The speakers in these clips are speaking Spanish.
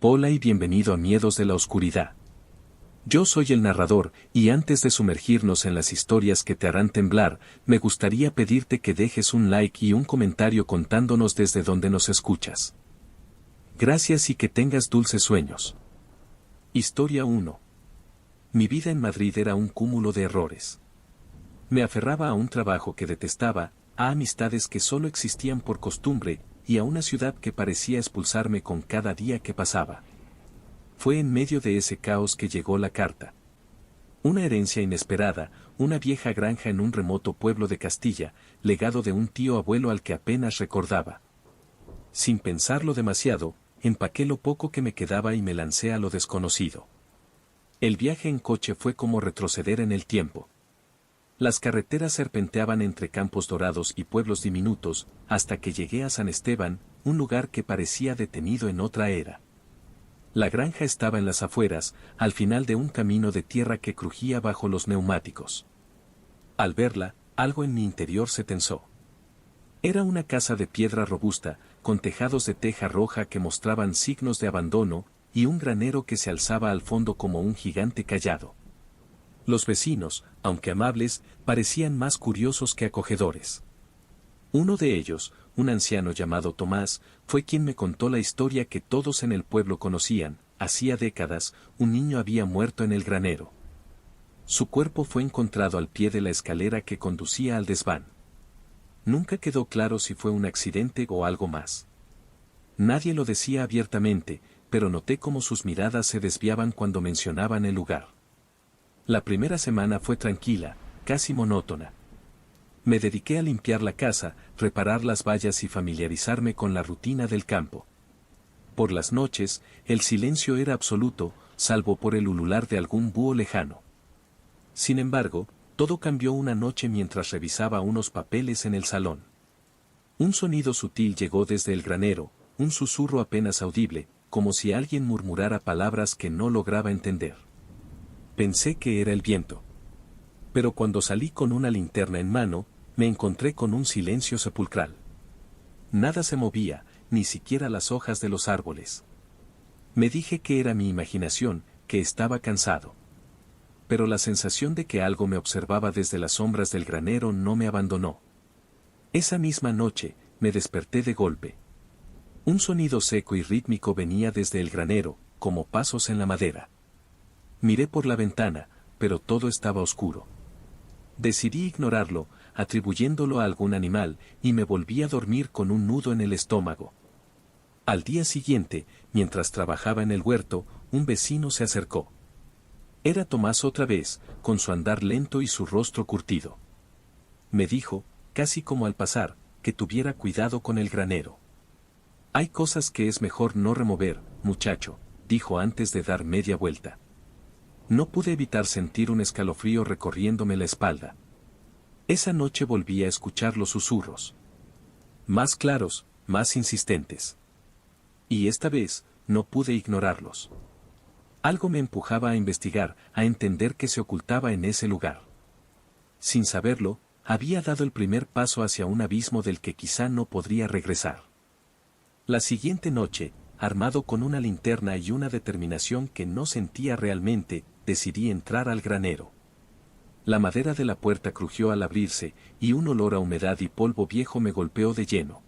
Hola y bienvenido a Miedos de la Oscuridad. Yo soy el narrador, y antes de sumergirnos en las historias que te harán temblar, me gustaría pedirte que dejes un like y un comentario contándonos desde dónde nos escuchas. Gracias y que tengas dulces sueños. Historia 1. Mi vida en Madrid era un cúmulo de errores. Me aferraba a un trabajo que detestaba, a amistades que solo existían por costumbre, y a una ciudad que parecía expulsarme con cada día que pasaba. Fue en medio de ese caos que llegó la carta. Una herencia inesperada, una vieja granja en un remoto pueblo de Castilla, legado de un tío abuelo al que apenas recordaba. Sin pensarlo demasiado, empaqué lo poco que me quedaba y me lancé a lo desconocido. El viaje en coche fue como retroceder en el tiempo. Las carreteras serpenteaban entre campos dorados y pueblos diminutos, hasta que llegué a San Esteban, un lugar que parecía detenido en otra era. La granja estaba en las afueras, al final de un camino de tierra que crujía bajo los neumáticos. Al verla, algo en mi interior se tensó. Era una casa de piedra robusta, con tejados de teja roja que mostraban signos de abandono, y un granero que se alzaba al fondo como un gigante callado. Los vecinos, aunque amables, parecían más curiosos que acogedores. Uno de ellos, un anciano llamado Tomás, fue quien me contó la historia que todos en el pueblo conocían. Hacía décadas, un niño había muerto en el granero. Su cuerpo fue encontrado al pie de la escalera que conducía al desván. Nunca quedó claro si fue un accidente o algo más. Nadie lo decía abiertamente, pero noté cómo sus miradas se desviaban cuando mencionaban el lugar. La primera semana fue tranquila, casi monótona. Me dediqué a limpiar la casa, reparar las vallas y familiarizarme con la rutina del campo. Por las noches, el silencio era absoluto, salvo por el ulular de algún búho lejano. Sin embargo, todo cambió una noche mientras revisaba unos papeles en el salón. Un sonido sutil llegó desde el granero, un susurro apenas audible, como si alguien murmurara palabras que no lograba entender. Pensé que era el viento. Pero cuando salí con una linterna en mano, me encontré con un silencio sepulcral. Nada se movía, ni siquiera las hojas de los árboles. Me dije que era mi imaginación, que estaba cansado. Pero la sensación de que algo me observaba desde las sombras del granero no me abandonó. Esa misma noche, me desperté de golpe. Un sonido seco y rítmico venía desde el granero, como pasos en la madera. Miré por la ventana, pero todo estaba oscuro. Decidí ignorarlo, atribuyéndolo a algún animal, y me volví a dormir con un nudo en el estómago. Al día siguiente, mientras trabajaba en el huerto, un vecino se acercó. Era Tomás otra vez, con su andar lento y su rostro curtido. Me dijo, casi como al pasar, que tuviera cuidado con el granero. Hay cosas que es mejor no remover, muchacho, dijo antes de dar media vuelta. No pude evitar sentir un escalofrío recorriéndome la espalda. Esa noche volví a escuchar los susurros. Más claros, más insistentes. Y esta vez, no pude ignorarlos. Algo me empujaba a investigar, a entender qué se ocultaba en ese lugar. Sin saberlo, había dado el primer paso hacia un abismo del que quizá no podría regresar. La siguiente noche, armado con una linterna y una determinación que no sentía realmente, decidí entrar al granero. La madera de la puerta crujió al abrirse, y un olor a humedad y polvo viejo me golpeó de lleno.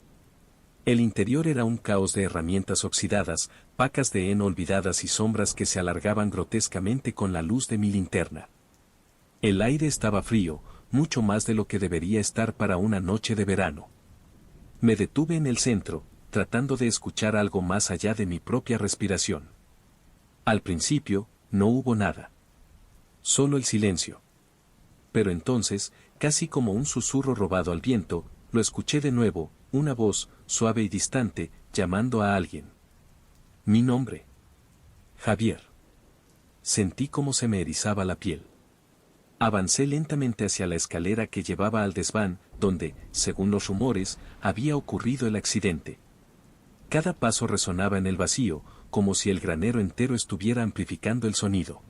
El interior era un caos de herramientas oxidadas, pacas de heno olvidadas y sombras que se alargaban grotescamente con la luz de mi linterna. El aire estaba frío, mucho más de lo que debería estar para una noche de verano. Me detuve en el centro, tratando de escuchar algo más allá de mi propia respiración. Al principio, no hubo nada. Solo el silencio. Pero entonces, casi como un susurro robado al viento, lo escuché de nuevo, una voz, suave y distante, llamando a alguien. Mi nombre. Javier. Sentí cómo se me erizaba la piel. Avancé lentamente hacia la escalera que llevaba al desván, donde, según los rumores, había ocurrido el accidente. Cada paso resonaba en el vacío, como si el granero entero estuviera amplificando el sonido.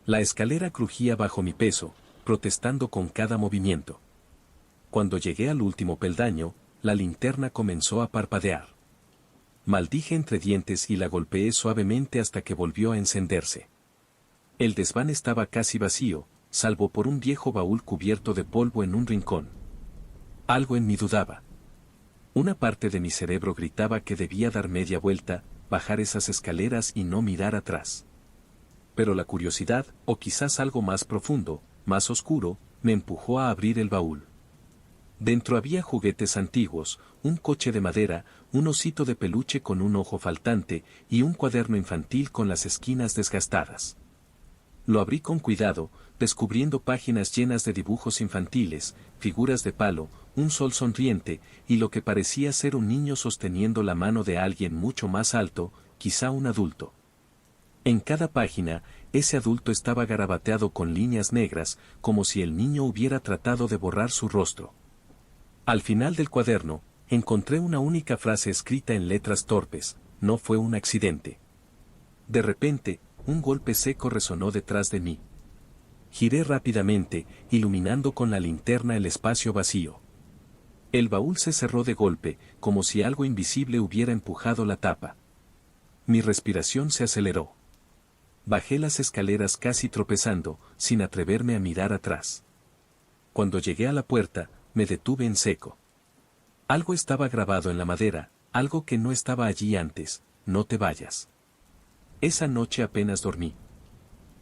La escalera crujía bajo mi peso, protestando con cada movimiento. Cuando llegué al último peldaño, la linterna comenzó a parpadear. Maldije entre dientes y la golpeé suavemente hasta que volvió a encenderse. El desván estaba casi vacío, salvo por un viejo baúl cubierto de polvo en un rincón. Algo en mí dudaba. Una parte de mi cerebro gritaba que debía dar media vuelta, bajar esas escaleras y no mirar atrás. Pero la curiosidad, o quizás algo más profundo, más oscuro, me empujó a abrir el baúl. Dentro había juguetes antiguos, un coche de madera, un osito de peluche con un ojo faltante y un cuaderno infantil con las esquinas desgastadas. Lo abrí con cuidado, descubriendo páginas llenas de dibujos infantiles, figuras de palo, un sol sonriente, y lo que parecía ser un niño sosteniendo la mano de alguien mucho más alto, quizá un adulto. En cada página, ese adulto estaba garabateado con líneas negras, como si el niño hubiera tratado de borrar su rostro. Al final del cuaderno, encontré una única frase escrita en letras torpes: no fue un accidente. De repente, un golpe seco resonó detrás de mí. Giré rápidamente, iluminando con la linterna el espacio vacío. El baúl se cerró de golpe, como si algo invisible hubiera empujado la tapa. Mi respiración se aceleró. Bajé las escaleras casi tropezando, sin atreverme a mirar atrás. Cuando llegué a la puerta, me detuve en seco. Algo estaba grabado en la madera, algo que no estaba allí antes: no te vayas. Esa noche apenas dormí.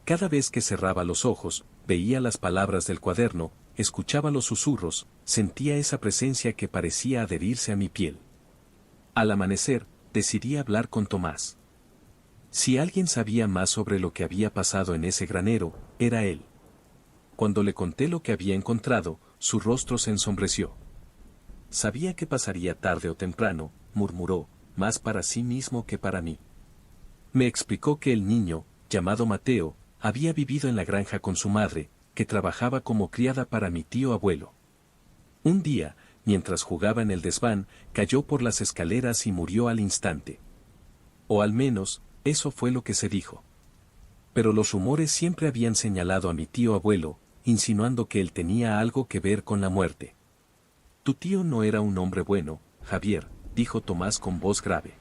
Cada vez que cerraba los ojos, veía las palabras del cuaderno, escuchaba los susurros, sentía esa presencia que parecía adherirse a mi piel. Al amanecer, decidí hablar con Tomás. Si alguien sabía más sobre lo que había pasado en ese granero, era él. Cuando le conté lo que había encontrado, su rostro se ensombreció. Sabía que pasaría tarde o temprano, murmuró, más para sí mismo que para mí. Me explicó que el niño, llamado Mateo, había vivido en la granja con su madre, que trabajaba como criada para mi tío abuelo. Un día, mientras jugaba en el desván, cayó por las escaleras y murió al instante. O al menos, eso fue lo que se dijo. Pero los rumores siempre habían señalado a mi tío abuelo, insinuando que él tenía algo que ver con la muerte. Tu tío no era un hombre bueno, Javier, dijo Tomás con voz grave.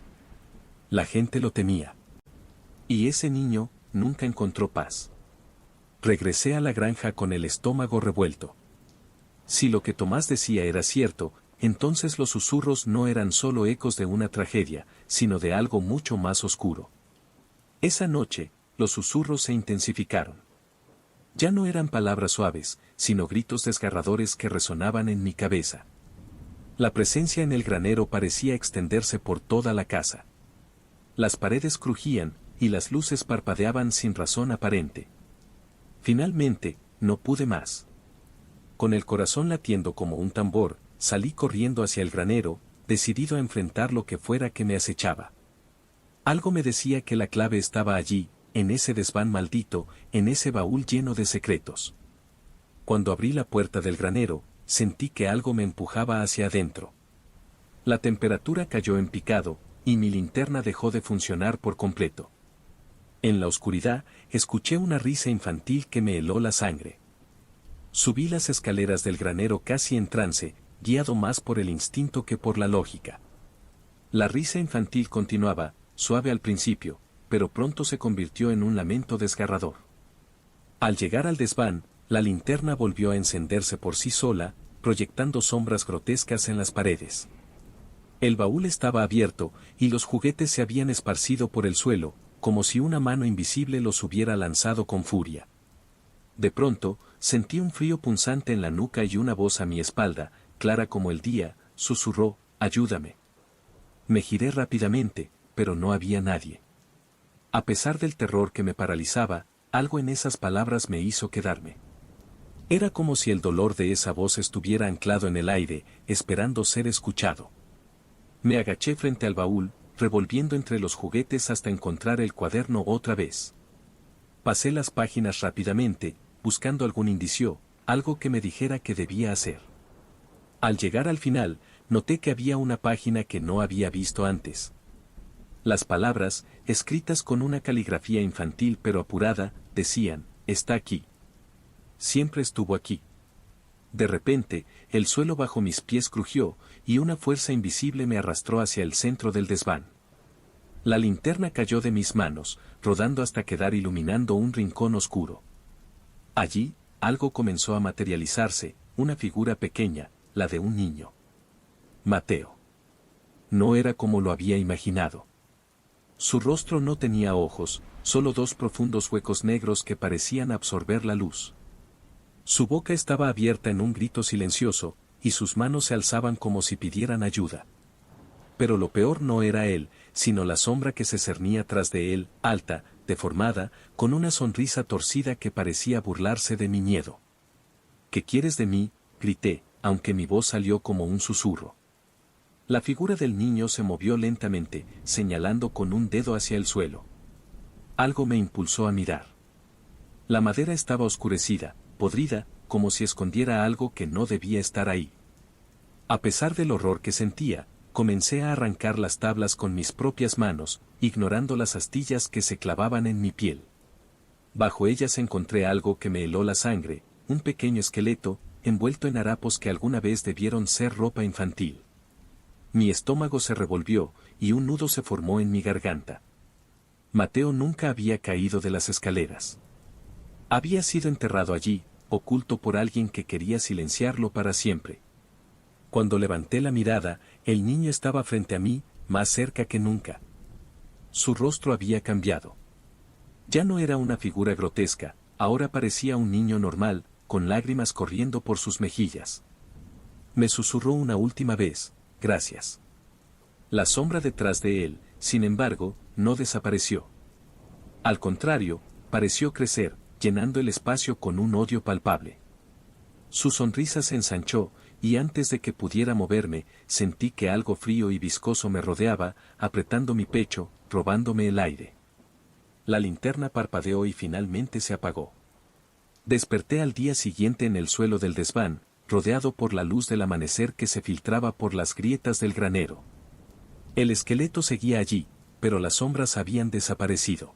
La gente lo temía. Y ese niño nunca encontró paz. Regresé a la granja con el estómago revuelto. Si lo que Tomás decía era cierto, entonces los susurros no eran solo ecos de una tragedia, sino de algo mucho más oscuro. Esa noche, los susurros se intensificaron. Ya no eran palabras suaves, sino gritos desgarradores que resonaban en mi cabeza. La presencia en el granero parecía extenderse por toda la casa. Las paredes crujían, y las luces parpadeaban sin razón aparente. Finalmente, no pude más. Con el corazón latiendo como un tambor, salí corriendo hacia el granero, decidido a enfrentar lo que fuera que me acechaba. Algo me decía que la clave estaba allí, en ese desván maldito, en ese baúl lleno de secretos. Cuando abrí la puerta del granero, sentí que algo me empujaba hacia adentro. La temperatura cayó en picado, y mi linterna dejó de funcionar por completo. En la oscuridad, escuché una risa infantil que me heló la sangre. Subí las escaleras del granero casi en trance, guiado más por el instinto que por la lógica. La risa infantil continuaba, suave al principio, pero pronto se convirtió en un lamento desgarrador. Al llegar al desván, la linterna volvió a encenderse por sí sola, proyectando sombras grotescas en las paredes. El baúl estaba abierto, y los juguetes se habían esparcido por el suelo, como si una mano invisible los hubiera lanzado con furia. De pronto, sentí un frío punzante en la nuca y una voz a mi espalda, clara como el día, susurró: «Ayúdame». Me giré rápidamente, pero no había nadie. A pesar del terror que me paralizaba, algo en esas palabras me hizo quedarme. Era como si el dolor de esa voz estuviera anclado en el aire, esperando ser escuchado. Me agaché frente al baúl, revolviendo entre los juguetes hasta encontrar el cuaderno otra vez. Pasé las páginas rápidamente, buscando algún indicio, algo que me dijera qué debía hacer. Al llegar al final, noté que había una página que no había visto antes. Las palabras, escritas con una caligrafía infantil pero apurada, decían: «Está aquí. Siempre estuvo aquí». De repente, el suelo bajo mis pies crujió, y una fuerza invisible me arrastró hacia el centro del desván. La linterna cayó de mis manos, rodando hasta quedar iluminando un rincón oscuro. Allí, algo comenzó a materializarse, una figura pequeña, la de un niño. Mateo. No era como lo había imaginado. Su rostro no tenía ojos, solo dos profundos huecos negros que parecían absorber la luz. Su boca estaba abierta en un grito silencioso, y sus manos se alzaban como si pidieran ayuda. Pero lo peor no era él, sino la sombra que se cernía tras de él, alta, deformada, con una sonrisa torcida que parecía burlarse de mi miedo. ¿Qué quieres de mí?, grité, aunque mi voz salió como un susurro. La figura del niño se movió lentamente, señalando con un dedo hacia el suelo. Algo me impulsó a mirar. La madera estaba oscurecida, podrida, como si escondiera algo que no debía estar ahí. A pesar del horror que sentía, comencé a arrancar las tablas con mis propias manos, ignorando las astillas que se clavaban en mi piel. Bajo ellas encontré algo que me heló la sangre, un pequeño esqueleto, envuelto en harapos que alguna vez debieron ser ropa infantil. Mi estómago se revolvió, y un nudo se formó en mi garganta. Mateo nunca había caído de las escaleras. Había sido enterrado allí, oculto por alguien que quería silenciarlo para siempre. Cuando levanté la mirada, el niño estaba frente a mí, más cerca que nunca. Su rostro había cambiado. Ya no era una figura grotesca, ahora parecía un niño normal, con lágrimas corriendo por sus mejillas. Me susurró una última vez, gracias. La sombra detrás de él, sin embargo, no desapareció. Al contrario, pareció crecer, llenando el espacio con un odio palpable. Su sonrisa se ensanchó, y antes de que pudiera moverme, sentí que algo frío y viscoso me rodeaba, apretando mi pecho, robándome el aire. La linterna parpadeó y finalmente se apagó. Desperté al día siguiente en el suelo del desván, rodeado por la luz del amanecer que se filtraba por las grietas del granero. El esqueleto seguía allí, pero las sombras habían desaparecido.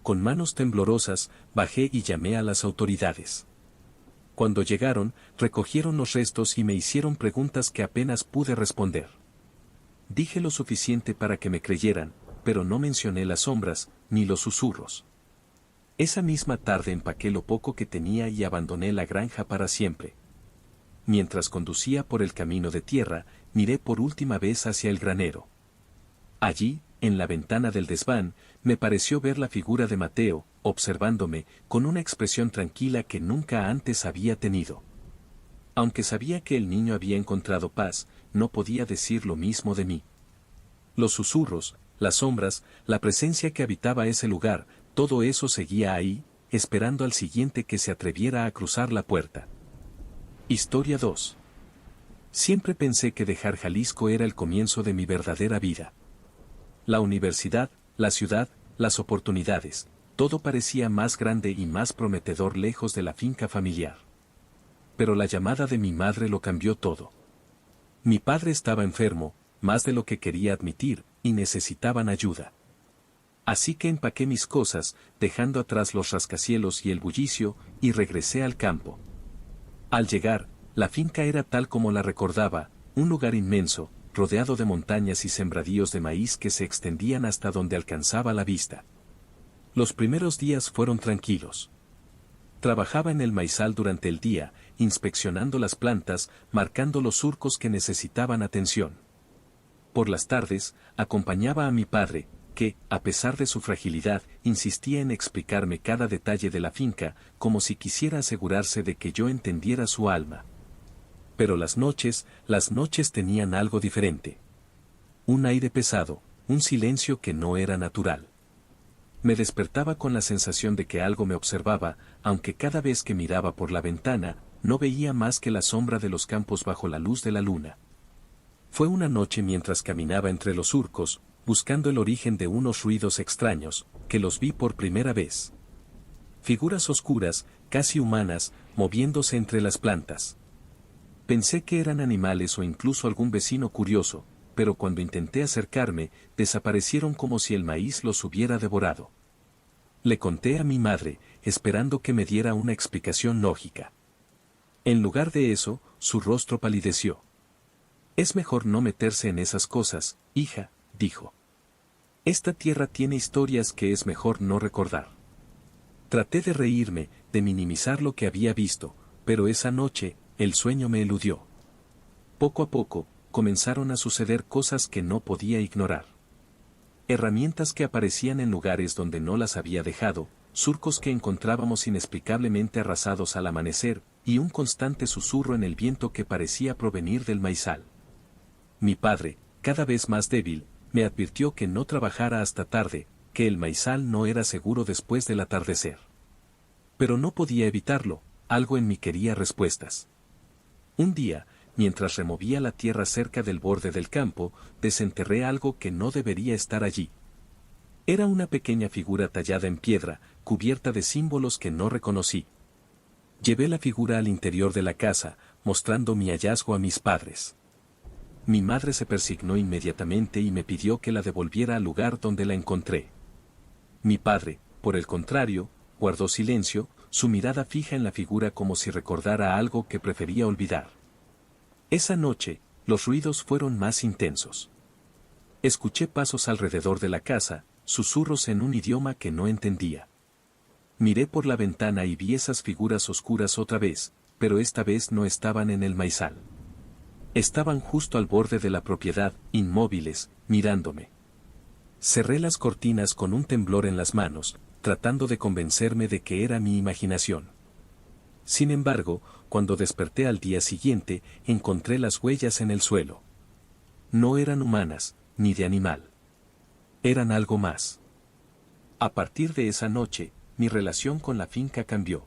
Con manos temblorosas, bajé y llamé a las autoridades. Cuando llegaron, recogieron los restos y me hicieron preguntas que apenas pude responder. Dije lo suficiente para que me creyeran, pero no mencioné las sombras, ni los susurros. Esa misma tarde empaqué lo poco que tenía y abandoné la granja para siempre. Mientras conducía por el camino de tierra, miré por última vez hacia el granero. Allí, en la ventana del desván, me pareció ver la figura de Mateo, observándome, con una expresión tranquila que nunca antes había tenido. Aunque sabía que el niño había encontrado paz, no podía decir lo mismo de mí. Los susurros, las sombras, la presencia que habitaba ese lugar, todo eso seguía ahí, esperando al siguiente que se atreviera a cruzar la puerta. Historia 2. Siempre pensé que dejar Jalisco era el comienzo de mi verdadera vida. La universidad, la ciudad, las oportunidades, todo parecía más grande y más prometedor lejos de la finca familiar. Pero la llamada de mi madre lo cambió todo. Mi padre estaba enfermo, más de lo que quería admitir, y necesitaban ayuda. Así que empaqué mis cosas, dejando atrás los rascacielos y el bullicio, y regresé al campo. Al llegar, la finca era tal como la recordaba, un lugar inmenso, rodeado de montañas y sembradíos de maíz que se extendían hasta donde alcanzaba la vista. Los primeros días fueron tranquilos. Trabajaba en el maizal durante el día, inspeccionando las plantas, marcando los surcos que necesitaban atención. Por las tardes, acompañaba a mi padre, que, a pesar de su fragilidad, insistía en explicarme cada detalle de la finca, como si quisiera asegurarse de que yo entendiera su alma. Pero las noches tenían algo diferente. Un aire pesado, un silencio que no era natural. Me despertaba con la sensación de que algo me observaba, aunque cada vez que miraba por la ventana, no veía más que la sombra de los campos bajo la luz de la luna. Fue una noche mientras caminaba entre los surcos, buscando el origen de unos ruidos extraños, que los vi por primera vez. Figuras oscuras, casi humanas, moviéndose entre las plantas. Pensé que eran animales o incluso algún vecino curioso, pero cuando intenté acercarme, desaparecieron como si el maíz los hubiera devorado. Le conté a mi madre, esperando que me diera una explicación lógica. En lugar de eso, su rostro palideció. «Es mejor no meterse en esas cosas, hija», dijo. Esta tierra tiene historias que es mejor no recordar. Traté de reírme, de minimizar lo que había visto, pero esa noche, el sueño me eludió. Poco a poco, comenzaron a suceder cosas que no podía ignorar. Herramientas que aparecían en lugares donde no las había dejado, surcos que encontrábamos inexplicablemente arrasados al amanecer, y un constante susurro en el viento que parecía provenir del maizal. Mi padre, cada vez más débil, me advirtió que no trabajara hasta tarde, que el maizal no era seguro después del atardecer. Pero no podía evitarlo, algo en mí quería respuestas. Un día, mientras removía la tierra cerca del borde del campo, desenterré algo que no debería estar allí. Era una pequeña figura tallada en piedra, cubierta de símbolos que no reconocí. Llevé la figura al interior de la casa, mostrando mi hallazgo a mis padres. Mi madre se persignó inmediatamente y me pidió que la devolviera al lugar donde la encontré. Mi padre, por el contrario, guardó silencio, su mirada fija en la figura como si recordara algo que prefería olvidar. Esa noche, los ruidos fueron más intensos. Escuché pasos alrededor de la casa, susurros en un idioma que no entendía. Miré por la ventana y vi esas figuras oscuras otra vez, pero esta vez no estaban en el maizal. Estaban justo al borde de la propiedad, inmóviles, mirándome. Cerré las cortinas con un temblor en las manos, tratando de convencerme de que era mi imaginación. Sin embargo, cuando desperté al día siguiente, encontré las huellas en el suelo. No eran humanas, ni de animal. Eran algo más. A partir de esa noche, mi relación con la finca cambió.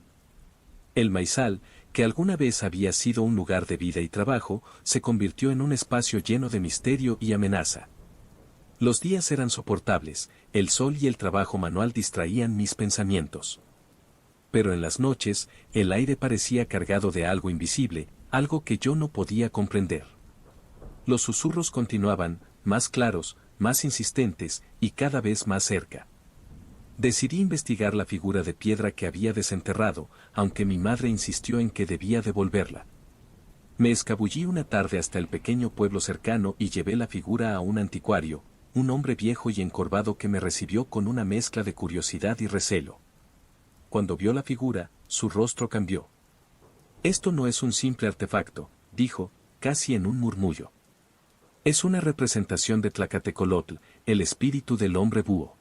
El maizal, que alguna vez había sido un lugar de vida y trabajo, se convirtió en un espacio lleno de misterio y amenaza. Los días eran soportables, el sol y el trabajo manual distraían mis pensamientos. Pero en las noches, el aire parecía cargado de algo invisible, algo que yo no podía comprender. Los susurros continuaban, más claros, más insistentes, y cada vez más cerca. Decidí investigar la figura de piedra que había desenterrado, aunque mi madre insistió en que debía devolverla. Me escabullí una tarde hasta el pequeño pueblo cercano y llevé la figura a un anticuario, un hombre viejo y encorvado que me recibió con una mezcla de curiosidad y recelo. Cuando vio la figura, su rostro cambió. «Esto no es un simple artefacto», dijo, casi en un murmullo. «Es una representación de Tlacatecolotl, el espíritu del hombre búho.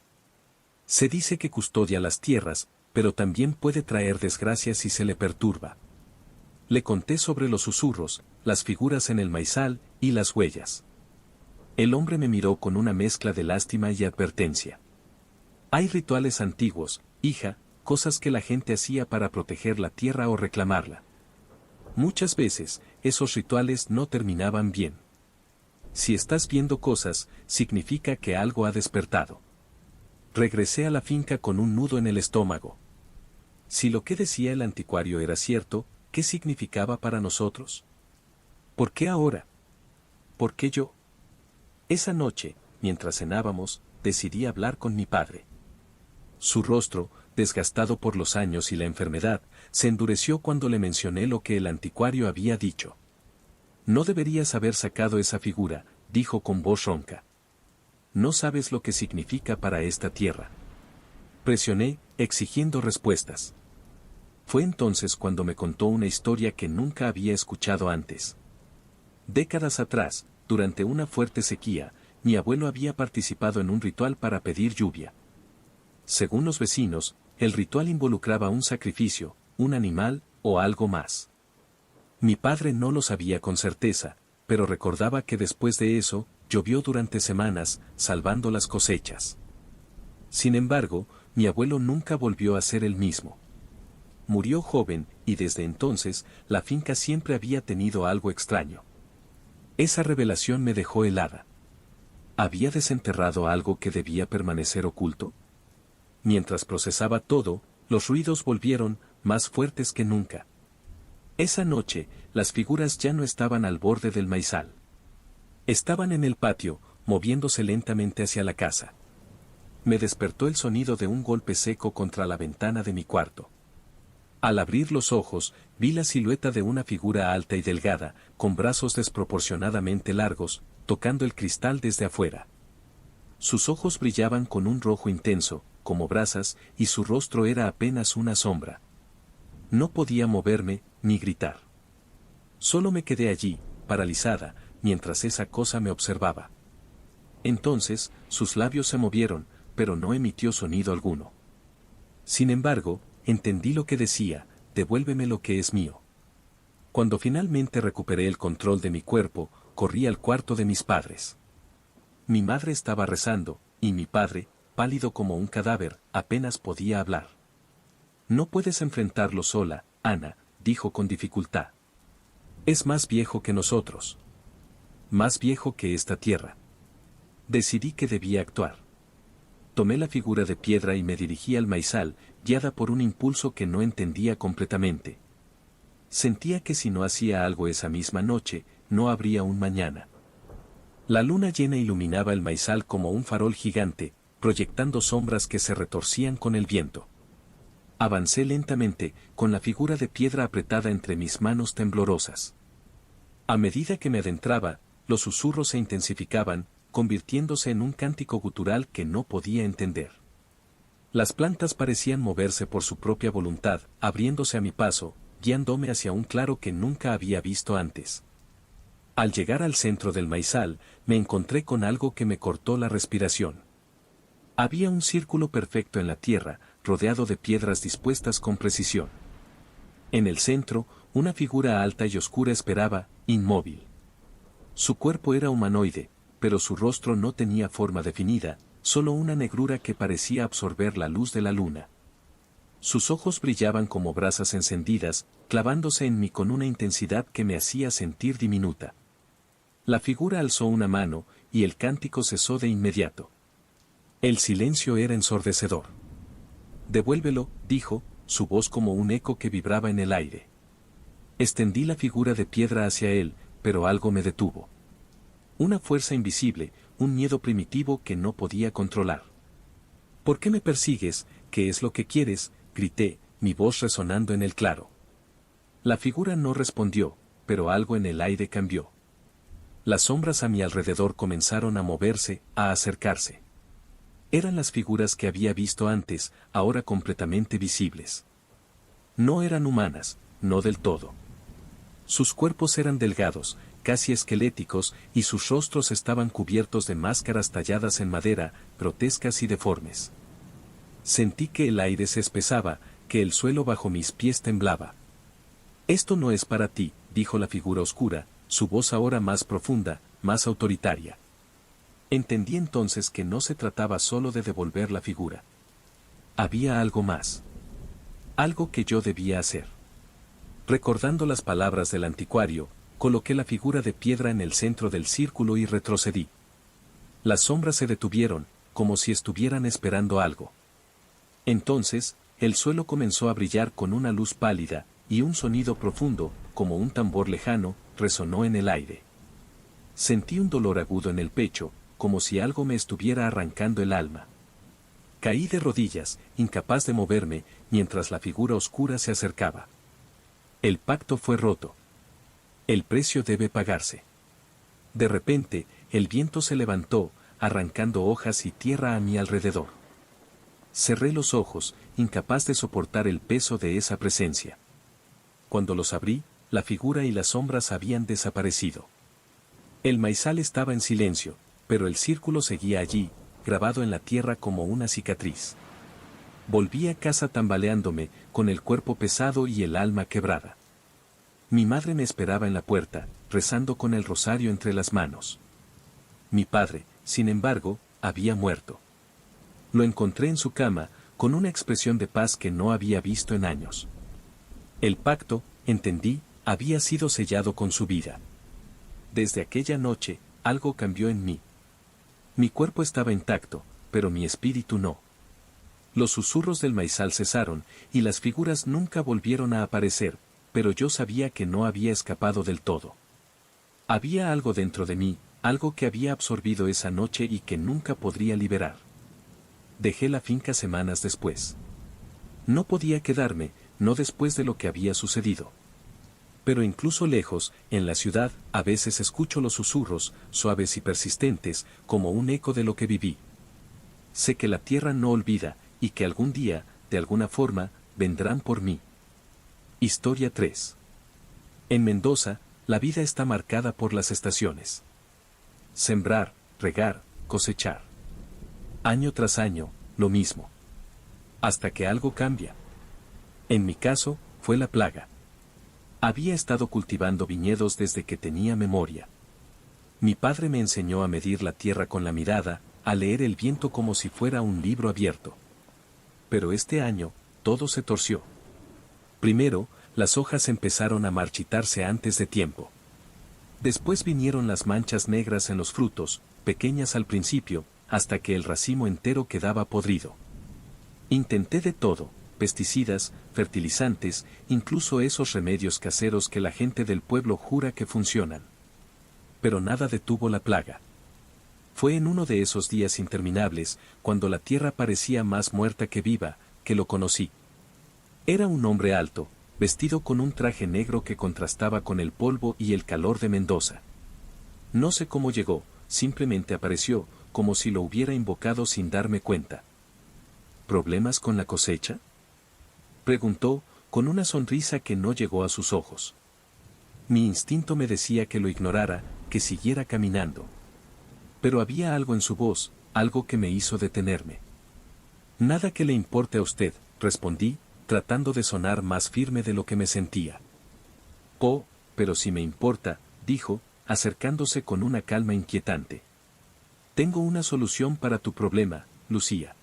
Se dice que custodia las tierras, pero también puede traer desgracias si se le perturba». Le conté sobre los susurros, las figuras en el maizal y las huellas. El hombre me miró con una mezcla de lástima y advertencia. «Hay rituales antiguos, hija, cosas que la gente hacía para proteger la tierra o reclamarla. Muchas veces, esos rituales no terminaban bien. Si estás viendo cosas, significa que algo ha despertado». Regresé a la finca con un nudo en el estómago. Si lo que decía el anticuario era cierto, ¿qué significaba para nosotros? ¿Por qué ahora? ¿Por qué yo? Esa noche, mientras cenábamos, decidí hablar con mi padre. Su rostro, desgastado por los años y la enfermedad, se endureció cuando le mencioné lo que el anticuario había dicho. «No deberías haber sacado esa figura», dijo con voz ronca. «No sabes lo que significa para esta tierra». Presioné, exigiendo respuestas. Fue entonces cuando me contó una historia que nunca había escuchado antes. Décadas atrás, durante una fuerte sequía, mi abuelo había participado en un ritual para pedir lluvia. Según los vecinos, el ritual involucraba un sacrificio, un animal, o algo más. Mi padre no lo sabía con certeza, pero recordaba que después de eso, llovió durante semanas, salvando las cosechas. Sin embargo, mi abuelo nunca volvió a ser el mismo. Murió joven, y desde entonces, la finca siempre había tenido algo extraño. Esa revelación me dejó helada. ¿Había desenterrado algo que debía permanecer oculto? Mientras procesaba todo, los ruidos volvieron, más fuertes que nunca. Esa noche, las figuras ya no estaban al borde del maizal. Estaban en el patio, moviéndose lentamente hacia la casa. Me despertó el sonido de un golpe seco contra la ventana de mi cuarto. Al abrir los ojos, vi la silueta de una figura alta y delgada, con brazos desproporcionadamente largos, tocando el cristal desde afuera. Sus ojos brillaban con un rojo intenso, como brasas, y su rostro era apenas una sombra. No podía moverme, ni gritar. Solo me quedé allí, paralizada, mientras esa cosa me observaba. Entonces, sus labios se movieron, pero no emitió sonido alguno. Sin embargo, entendí lo que decía: devuélveme lo que es mío. Cuando finalmente recuperé el control de mi cuerpo, corrí al cuarto de mis padres. Mi madre estaba rezando, y mi padre, pálido como un cadáver, apenas podía hablar. No puedes enfrentarlo sola, Ana, dijo con dificultad. Es más viejo que nosotros. Más viejo que esta tierra. Decidí que debía actuar. Tomé la figura de piedra y me dirigí al maizal, guiada por un impulso que no entendía completamente. Sentía que si no hacía algo esa misma noche, no habría un mañana. La luna llena iluminaba el maizal como un farol gigante, proyectando sombras que se retorcían con el viento. Avancé lentamente, con la figura de piedra apretada entre mis manos temblorosas. A medida que me adentraba, los susurros se intensificaban, convirtiéndose en un cántico gutural que no podía entender. Las plantas parecían moverse por su propia voluntad, abriéndose a mi paso, guiándome hacia un claro que nunca había visto antes. Al llegar al centro del maizal, me encontré con algo que me cortó la respiración. Había un círculo perfecto en la tierra, rodeado de piedras dispuestas con precisión. En el centro, una figura alta y oscura esperaba, inmóvil. Su cuerpo era humanoide, pero su rostro no tenía forma definida, solo una negrura que parecía absorber la luz de la luna. Sus ojos brillaban como brasas encendidas, clavándose en mí con una intensidad que me hacía sentir diminuta. La figura alzó una mano, y el cántico cesó de inmediato. El silencio era ensordecedor. «Devuélvelo», dijo, su voz como un eco que vibraba en el aire. Extendí la figura de piedra hacia él, pero algo me detuvo. Una fuerza invisible, un miedo primitivo que no podía controlar. «¿Por qué me persigues? ¿Qué es lo que quieres?», grité, mi voz resonando en el claro. La figura no respondió, pero algo en el aire cambió. Las sombras a mi alrededor comenzaron a moverse, a acercarse. Eran las figuras que había visto antes, ahora completamente visibles. No eran humanas, no del todo. Sus cuerpos eran delgados, casi esqueléticos, y sus rostros estaban cubiertos de máscaras talladas en madera, grotescas y deformes. Sentí que el aire se espesaba, que el suelo bajo mis pies temblaba. «Esto no es para ti», dijo la figura oscura, su voz ahora más profunda, más autoritaria. Entendí entonces que no se trataba solo de devolver la figura. Había algo más. Algo que yo debía hacer. Recordando las palabras del anticuario, coloqué la figura de piedra en el centro del círculo y retrocedí. Las sombras se detuvieron, como si estuvieran esperando algo. Entonces, el suelo comenzó a brillar con una luz pálida, y un sonido profundo, como un tambor lejano, resonó en el aire. Sentí un dolor agudo en el pecho, como si algo me estuviera arrancando el alma. Caí de rodillas, incapaz de moverme, mientras la figura oscura se acercaba. El pacto fue roto. El precio debe pagarse. De repente, el viento se levantó, arrancando hojas y tierra a mi alrededor. Cerré los ojos, incapaz de soportar el peso de esa presencia. Cuando los abrí, la figura y las sombras habían desaparecido. El maizal estaba en silencio, pero el círculo seguía allí, grabado en la tierra como una cicatriz. Volví a casa tambaleándome, con el cuerpo pesado y el alma quebrada. Mi madre me esperaba en la puerta, rezando con el rosario entre las manos. Mi padre, sin embargo, había muerto. Lo encontré en su cama, con una expresión de paz que no había visto en años. El pacto, entendí, había sido sellado con su vida. Desde aquella noche, algo cambió en mí. Mi cuerpo estaba intacto, pero mi espíritu no. Los susurros del maizal cesaron, y las figuras nunca volvieron a aparecer, pero yo sabía que no había escapado del todo. Había algo dentro de mí, algo que había absorbido esa noche y que nunca podría liberar. Dejé la finca semanas después. No podía quedarme, no después de lo que había sucedido. Pero incluso lejos, en la ciudad, a veces escucho los susurros, suaves y persistentes, como un eco de lo que viví. sé que la tierra no olvida, y que algún día, de alguna forma, vendrán por mí. Historia 3. En Mendoza, la vida está marcada por las estaciones. Sembrar, regar, cosechar. Año tras año, lo mismo. Hasta que algo cambia. En mi caso, fue la plaga. Había estado cultivando viñedos desde que tenía memoria. Mi padre me enseñó a medir la tierra con la mirada, a leer el viento como si fuera un libro abierto. Pero este año, todo se torció. Primero, las hojas empezaron a marchitarse antes de tiempo. Después vinieron las manchas negras en los frutos, pequeñas al principio, hasta que el racimo entero quedaba podrido. Intenté de todo, pesticidas, fertilizantes, incluso esos remedios caseros que la gente del pueblo jura que funcionan. Pero nada detuvo la plaga. Fue en uno de esos días interminables, cuando la tierra parecía más muerta que viva, que lo conocí. Era un hombre alto, vestido con un traje negro que contrastaba con el polvo y el calor de Mendoza. No sé cómo llegó, simplemente apareció, como si lo hubiera invocado sin darme cuenta. ¿Problemas con la cosecha?, preguntó, con una sonrisa que no llegó a sus ojos. Mi instinto me decía que lo ignorara, que siguiera caminando. Pero había algo en su voz, algo que me hizo detenerme. Nada que le importe a usted, respondí, tratando de sonar más firme de lo que me sentía. Oh, pero sí me importa, dijo, acercándose con una calma inquietante. Tengo una solución para tu problema, Lucía.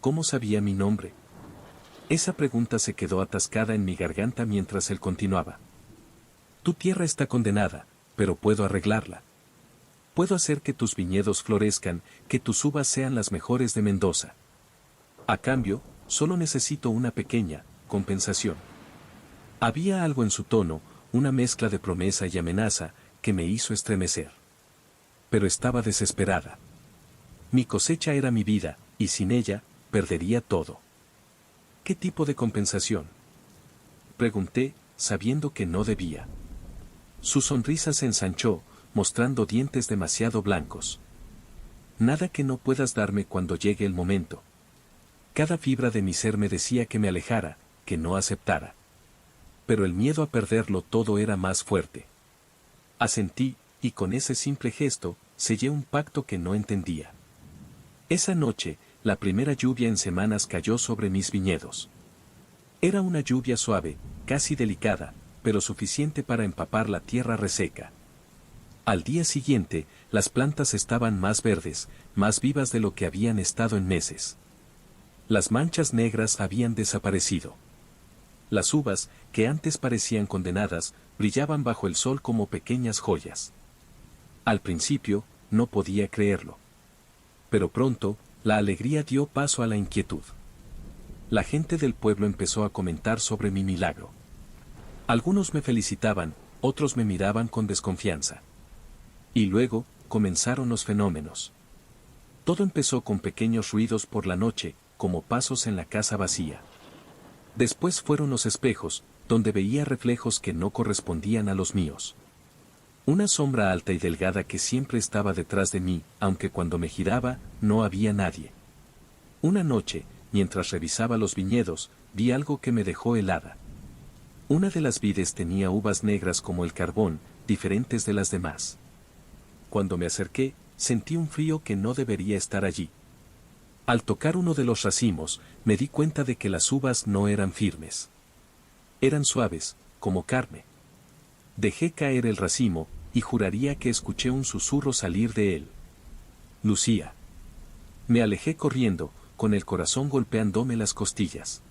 ¿Cómo sabía mi nombre? Esa pregunta se quedó atascada en mi garganta mientras él continuaba. Tu tierra está condenada, pero puedo arreglarla. Puedo hacer que tus viñedos florezcan, que tus uvas sean las mejores de Mendoza. A cambio, solo necesito una pequeña compensación. Había algo en su tono, una mezcla de promesa y amenaza, que me hizo estremecer. Pero estaba desesperada. Mi cosecha era mi vida, y sin ella, perdería todo. ¿Qué tipo de compensación?, pregunté, sabiendo que no debía. Su sonrisa se ensanchó, mostrando dientes demasiado blancos. Nada que no puedas darme cuando llegue el momento. Cada fibra de mi ser me decía que me alejara, que no aceptara. Pero el miedo a perderlo todo era más fuerte. Asentí, y con ese simple gesto, sellé un pacto que no entendía. Esa noche, la primera lluvia en semanas cayó sobre mis viñedos. Era una lluvia suave, casi delicada, pero suficiente para empapar la tierra reseca. Al día siguiente, las plantas estaban más verdes, más vivas de lo que habían estado en meses. Las manchas negras habían desaparecido. Las uvas, que antes parecían condenadas, brillaban bajo el sol como pequeñas joyas. Al principio, no podía creerlo. Pero pronto, la alegría dio paso a la inquietud. La gente del pueblo empezó a comentar sobre mi milagro. Algunos me felicitaban, otros me miraban con desconfianza. Y luego, comenzaron los fenómenos. Todo empezó con pequeños ruidos por la noche, como pasos en la casa vacía. Después fueron los espejos, donde veía reflejos que no correspondían a los míos. Una sombra alta y delgada que siempre estaba detrás de mí, aunque cuando me giraba, no había nadie. Una noche, mientras revisaba los viñedos, vi algo que me dejó helada. Una de las vides tenía uvas negras como el carbón, diferentes de las demás. Cuando me acerqué, sentí un frío que no debería estar allí. Al tocar uno de los racimos, me di cuenta de que las uvas no eran firmes. Eran suaves, como carne. Dejé caer el racimo, y juraría que escuché un susurro salir de él. Lucía. Me alejé corriendo, con el corazón golpeándome las costillas.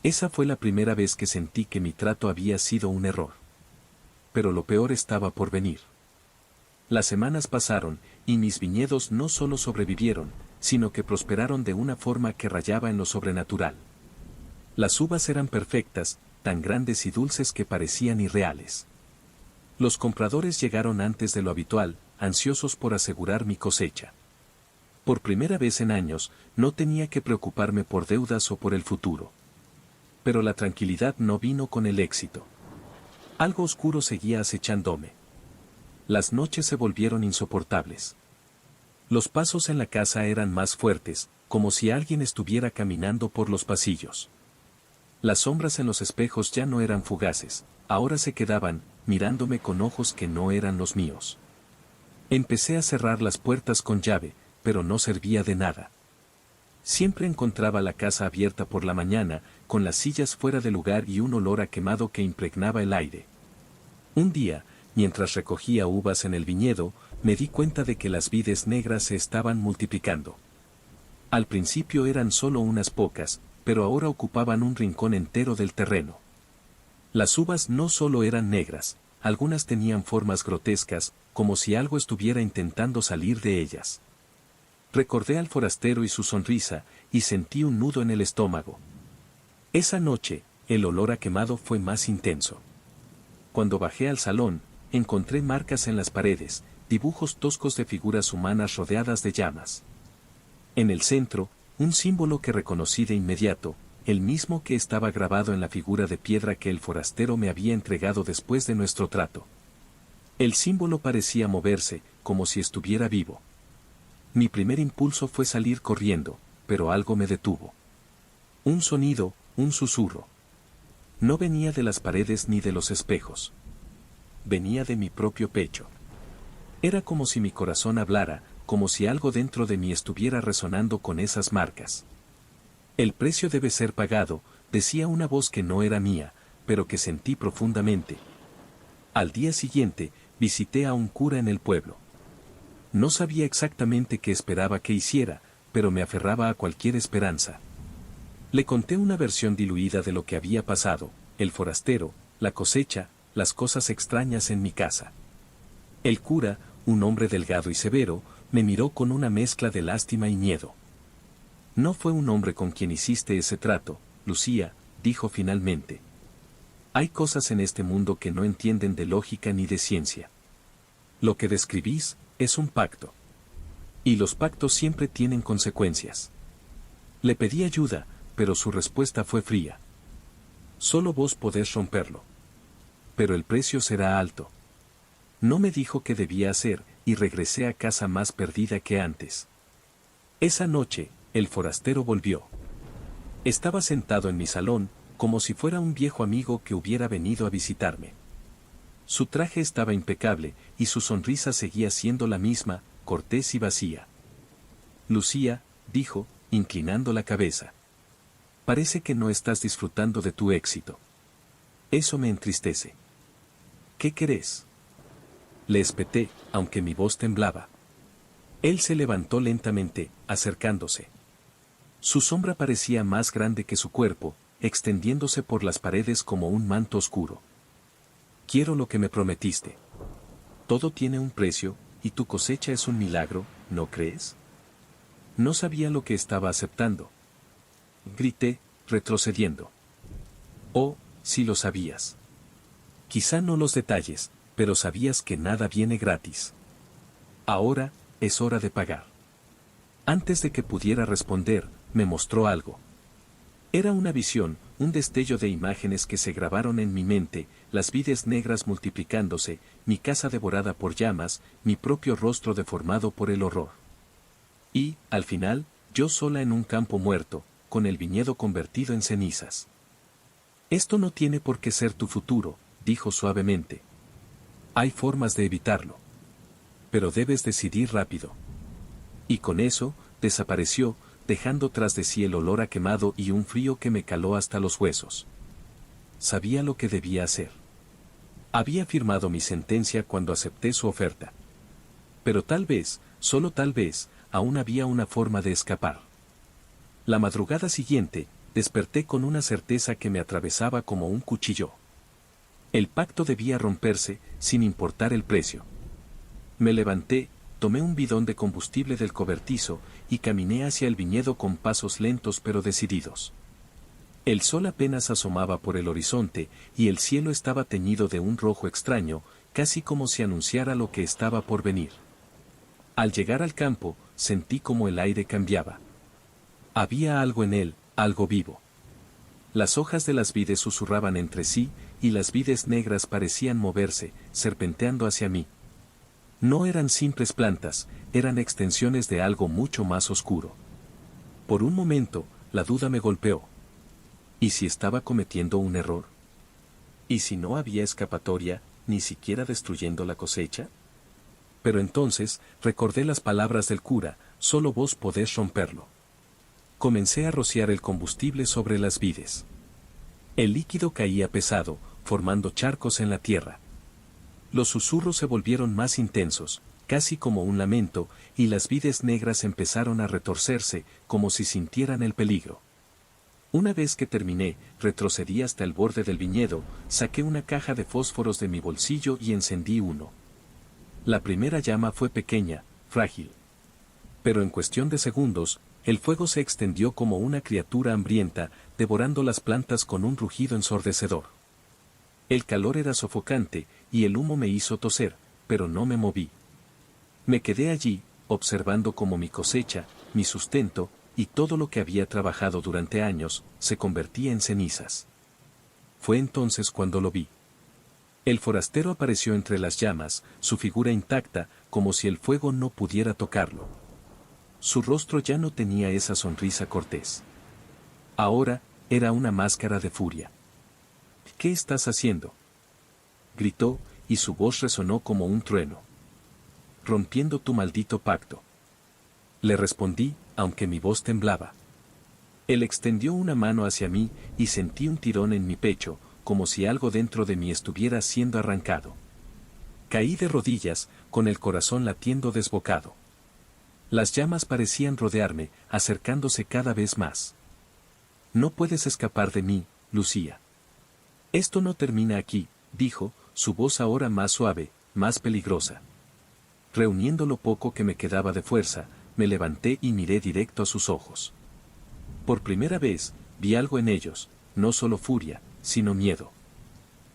Esa fue la primera vez que sentí que mi trato había sido un error. Pero lo peor estaba por venir. Las semanas pasaron, y mis viñedos no solo sobrevivieron, sino que prosperaron de una forma que rayaba en lo sobrenatural. Las uvas eran perfectas, tan grandes y dulces que parecían irreales. Los compradores llegaron antes de lo habitual, ansiosos por asegurar mi cosecha. Por primera vez en años, no tenía que preocuparme por deudas o por el futuro. Pero la tranquilidad no vino con el éxito. Algo oscuro seguía acechándome. Las noches se volvieron insoportables. Los pasos en la casa eran más fuertes, como si alguien estuviera caminando por los pasillos. Las sombras en los espejos ya no eran fugaces, ahora se quedaban, mirándome con ojos que no eran los míos. Empecé a cerrar las puertas con llave, pero no servía de nada. Siempre encontraba la casa abierta por la mañana, con las sillas fuera de lugar y un olor a quemado que impregnaba el aire. Un día, mientras recogía uvas en el viñedo, me di cuenta de que las vides negras se estaban multiplicando. Al principio eran solo unas pocas, pero ahora ocupaban un rincón entero del terreno. Las uvas no solo eran negras, algunas tenían formas grotescas, como si algo estuviera intentando salir de ellas. Recordé al forastero y su sonrisa, y sentí un nudo en el estómago. Esa noche, el olor a quemado fue más intenso. Cuando bajé al salón, encontré marcas en las paredes, dibujos toscos de figuras humanas rodeadas de llamas. En el centro, un símbolo que reconocí de inmediato, el mismo que estaba grabado en la figura de piedra que el forastero me había entregado después de nuestro trato. El símbolo parecía moverse, como si estuviera vivo. Mi primer impulso fue salir corriendo, pero algo me detuvo. Un sonido, un susurro. No venía de las paredes ni de los espejos. Venía de mi propio pecho. Era como si mi corazón hablara, como si algo dentro de mí estuviera resonando con esas marcas. El precio debe ser pagado, decía una voz que no era mía, pero que sentí profundamente. Al día siguiente, visité a un cura en el pueblo. No sabía exactamente qué esperaba que hiciera, pero me aferraba a cualquier esperanza. Le conté una versión diluida de lo que había pasado, el forastero, la cosecha, las cosas extrañas en mi casa. El cura, un hombre delgado y severo, me miró con una mezcla de lástima y miedo. No fue un hombre con quien hiciste ese trato, Lucía, dijo finalmente. Hay cosas en este mundo que no entienden de lógica ni de ciencia. Lo que describís es un pacto. Y los pactos siempre tienen consecuencias. Le pedí ayuda, pero su respuesta fue fría. Solo vos podés romperlo. Pero el precio será alto. No me dijo qué debía hacer, y regresé a casa más perdida que antes. Esa noche, el forastero volvió. Estaba sentado en mi salón, como si fuera un viejo amigo que hubiera venido a visitarme. Su traje estaba impecable, y su sonrisa seguía siendo la misma, cortés y vacía. Lucía, dijo, inclinando la cabeza. Parece que no estás disfrutando de tu éxito. Eso me entristece. ¿Qué querés? Le espeté, aunque mi voz temblaba. Él se levantó lentamente, acercándose. Su sombra parecía más grande que su cuerpo, extendiéndose por las paredes como un manto oscuro. Quiero lo que me prometiste. Todo tiene un precio, y tu cosecha es un milagro, ¿no crees? No sabía lo que estaba aceptando. Grité, retrocediendo. Oh, si lo sabías. Quizá no los detalles, pero sabías que nada viene gratis. Ahora, es hora de pagar. Antes de que pudiera responder, me mostró algo. Era una visión, un destello de imágenes que se grabaron en mi mente, las vides negras multiplicándose, mi casa devorada por llamas, mi propio rostro deformado por el horror. Y, al final, yo sola en un campo muerto, con el viñedo convertido en cenizas. Esto no tiene por qué ser tu futuro, dijo suavemente. Hay formas de evitarlo. Pero debes decidir rápido. Y con eso, desapareció, dejando tras de sí el olor a quemado y un frío que me caló hasta los huesos. Sabía lo que debía hacer. Había firmado mi sentencia cuando acepté su oferta. Pero tal vez, solo tal vez, aún había una forma de escapar. La madrugada siguiente, desperté con una certeza que me atravesaba como un cuchillo. El pacto debía romperse, sin importar el precio. Me levanté, tomé un bidón de combustible del cobertizo, y caminé hacia el viñedo con pasos lentos pero decididos. El sol apenas asomaba por el horizonte, y el cielo estaba teñido de un rojo extraño, casi como si anunciara lo que estaba por venir. Al llegar al campo, sentí como el aire cambiaba. Había algo en él, algo vivo. Las hojas de las vides susurraban entre sí, y las vides negras parecían moverse, serpenteando hacia mí. No eran simples plantas, eran extensiones de algo mucho más oscuro. Por un momento, la duda me golpeó. ¿Y si estaba cometiendo un error? ¿Y si no había escapatoria, ni siquiera destruyendo la cosecha? Pero entonces, recordé las palabras del cura, solo vos podés romperlo. Comencé a rociar el combustible sobre las vides. El líquido caía pesado, formando charcos en la tierra. Los susurros se volvieron más intensos, casi como un lamento, y las vides negras empezaron a retorcerse, como si sintieran el peligro. Una vez que terminé, retrocedí hasta el borde del viñedo, saqué una caja de fósforos de mi bolsillo y encendí uno. La primera llama fue pequeña, frágil. Pero en cuestión de segundos, el fuego se extendió como una criatura hambrienta, devorando las plantas con un rugido ensordecedor. El calor era sofocante, y el humo me hizo toser, pero no me moví. Me quedé allí, observando cómo mi cosecha, mi sustento, y todo lo que había trabajado durante años, se convertía en cenizas. Fue entonces cuando lo vi. El forastero apareció entre las llamas, su figura intacta, como si el fuego no pudiera tocarlo. Su rostro ya no tenía esa sonrisa cortés. Ahora, era una máscara de furia. ¿Qué estás haciendo?, gritó, y su voz resonó como un trueno. Rompiendo tu maldito pacto. Le respondí, aunque mi voz temblaba. Él extendió una mano hacia mí, y sentí un tirón en mi pecho, como si algo dentro de mí estuviera siendo arrancado. Caí de rodillas, con el corazón latiendo desbocado. Las llamas parecían rodearme, acercándose cada vez más. No puedes escapar de mí, Lucía. Esto no termina aquí, dijo, su voz ahora más suave, más peligrosa. Reuniendo lo poco que me quedaba de fuerza, me levanté y miré directo a sus ojos. Por primera vez, vi algo en ellos, no solo furia, sino miedo.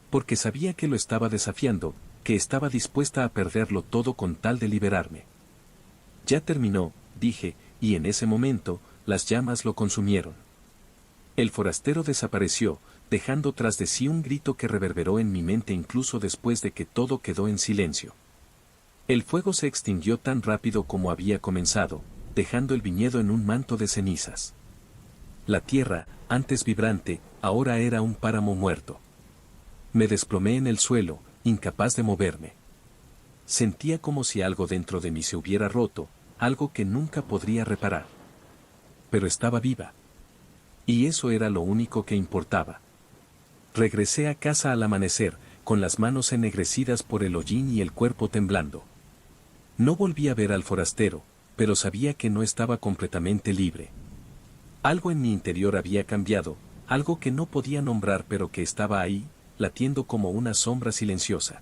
Porque sabía que lo estaba desafiando, que estaba dispuesta a perderlo todo con tal de liberarme. Ya terminó, dije, y en ese momento, las llamas lo consumieron. El forastero desapareció, dejando tras de sí un grito que reverberó en mi mente incluso después de que todo quedó en silencio. El fuego se extinguió tan rápido como había comenzado, dejando el viñedo en un manto de cenizas. La tierra, antes vibrante, ahora era un páramo muerto. Me desplomé en el suelo, incapaz de moverme. Sentía como si algo dentro de mí se hubiera roto, algo que nunca podría reparar. Pero estaba viva. Y eso era lo único que importaba. Regresé a casa al amanecer, con las manos ennegrecidas por el hollín y el cuerpo temblando. No volví a ver al forastero, pero sabía que no estaba completamente libre. Algo en mi interior había cambiado, algo que no podía nombrar pero que estaba ahí, latiendo como una sombra silenciosa.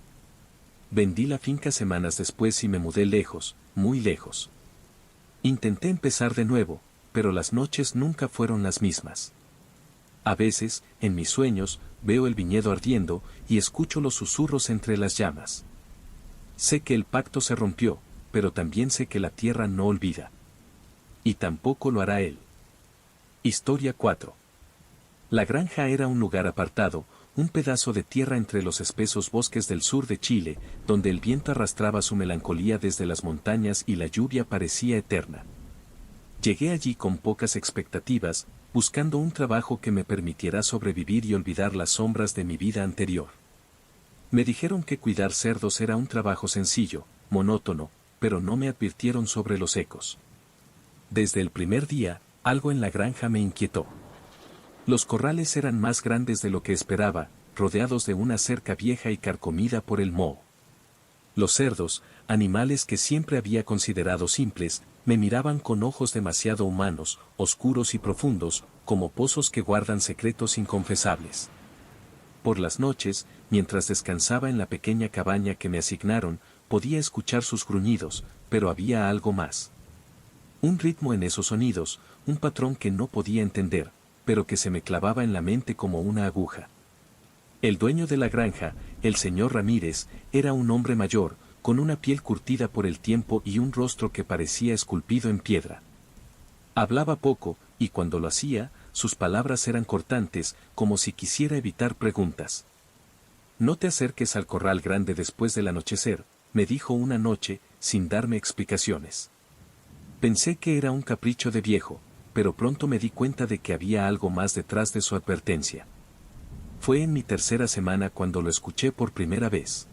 Vendí la finca semanas después y me mudé lejos, muy lejos. Intenté empezar de nuevo, pero las noches nunca fueron las mismas. A veces, en mis sueños, veo el viñedo ardiendo y escucho los susurros entre las llamas. Sé que el pacto se rompió, pero también sé que la tierra no olvida. Y tampoco lo hará él. Historia 4. La granja era un lugar apartado, un pedazo de tierra entre los espesos bosques del sur de Chile, donde el viento arrastraba su melancolía desde las montañas y la lluvia parecía eterna. Llegué allí con pocas expectativas, buscando un trabajo que me permitiera sobrevivir y olvidar las sombras de mi vida anterior. Me dijeron que cuidar cerdos era un trabajo sencillo, monótono, pero no me advirtieron sobre los ecos. Desde el primer día, algo en la granja me inquietó. Los corrales eran más grandes de lo que esperaba, rodeados de una cerca vieja y carcomida por el moho. Los cerdos, animales que siempre había considerado simples, me miraban con ojos demasiado humanos, oscuros y profundos, como pozos que guardan secretos inconfesables. Por las noches, mientras descansaba en la pequeña cabaña que me asignaron, podía escuchar sus gruñidos, pero había algo más. Un ritmo en esos sonidos, un patrón que no podía entender, pero que se me clavaba en la mente como una aguja. El dueño de la granja, el señor Ramírez, era un hombre mayor, con una piel curtida por el tiempo y un rostro que parecía esculpido en piedra. Hablaba poco, y cuando lo hacía, sus palabras eran cortantes, como si quisiera evitar preguntas. No te acerques al corral grande después del anochecer, me dijo una noche, sin darme explicaciones. Pensé que era un capricho de viejo, pero pronto me di cuenta de que había algo más detrás de su advertencia. Fue en mi tercera semana cuando lo escuché por primera vez.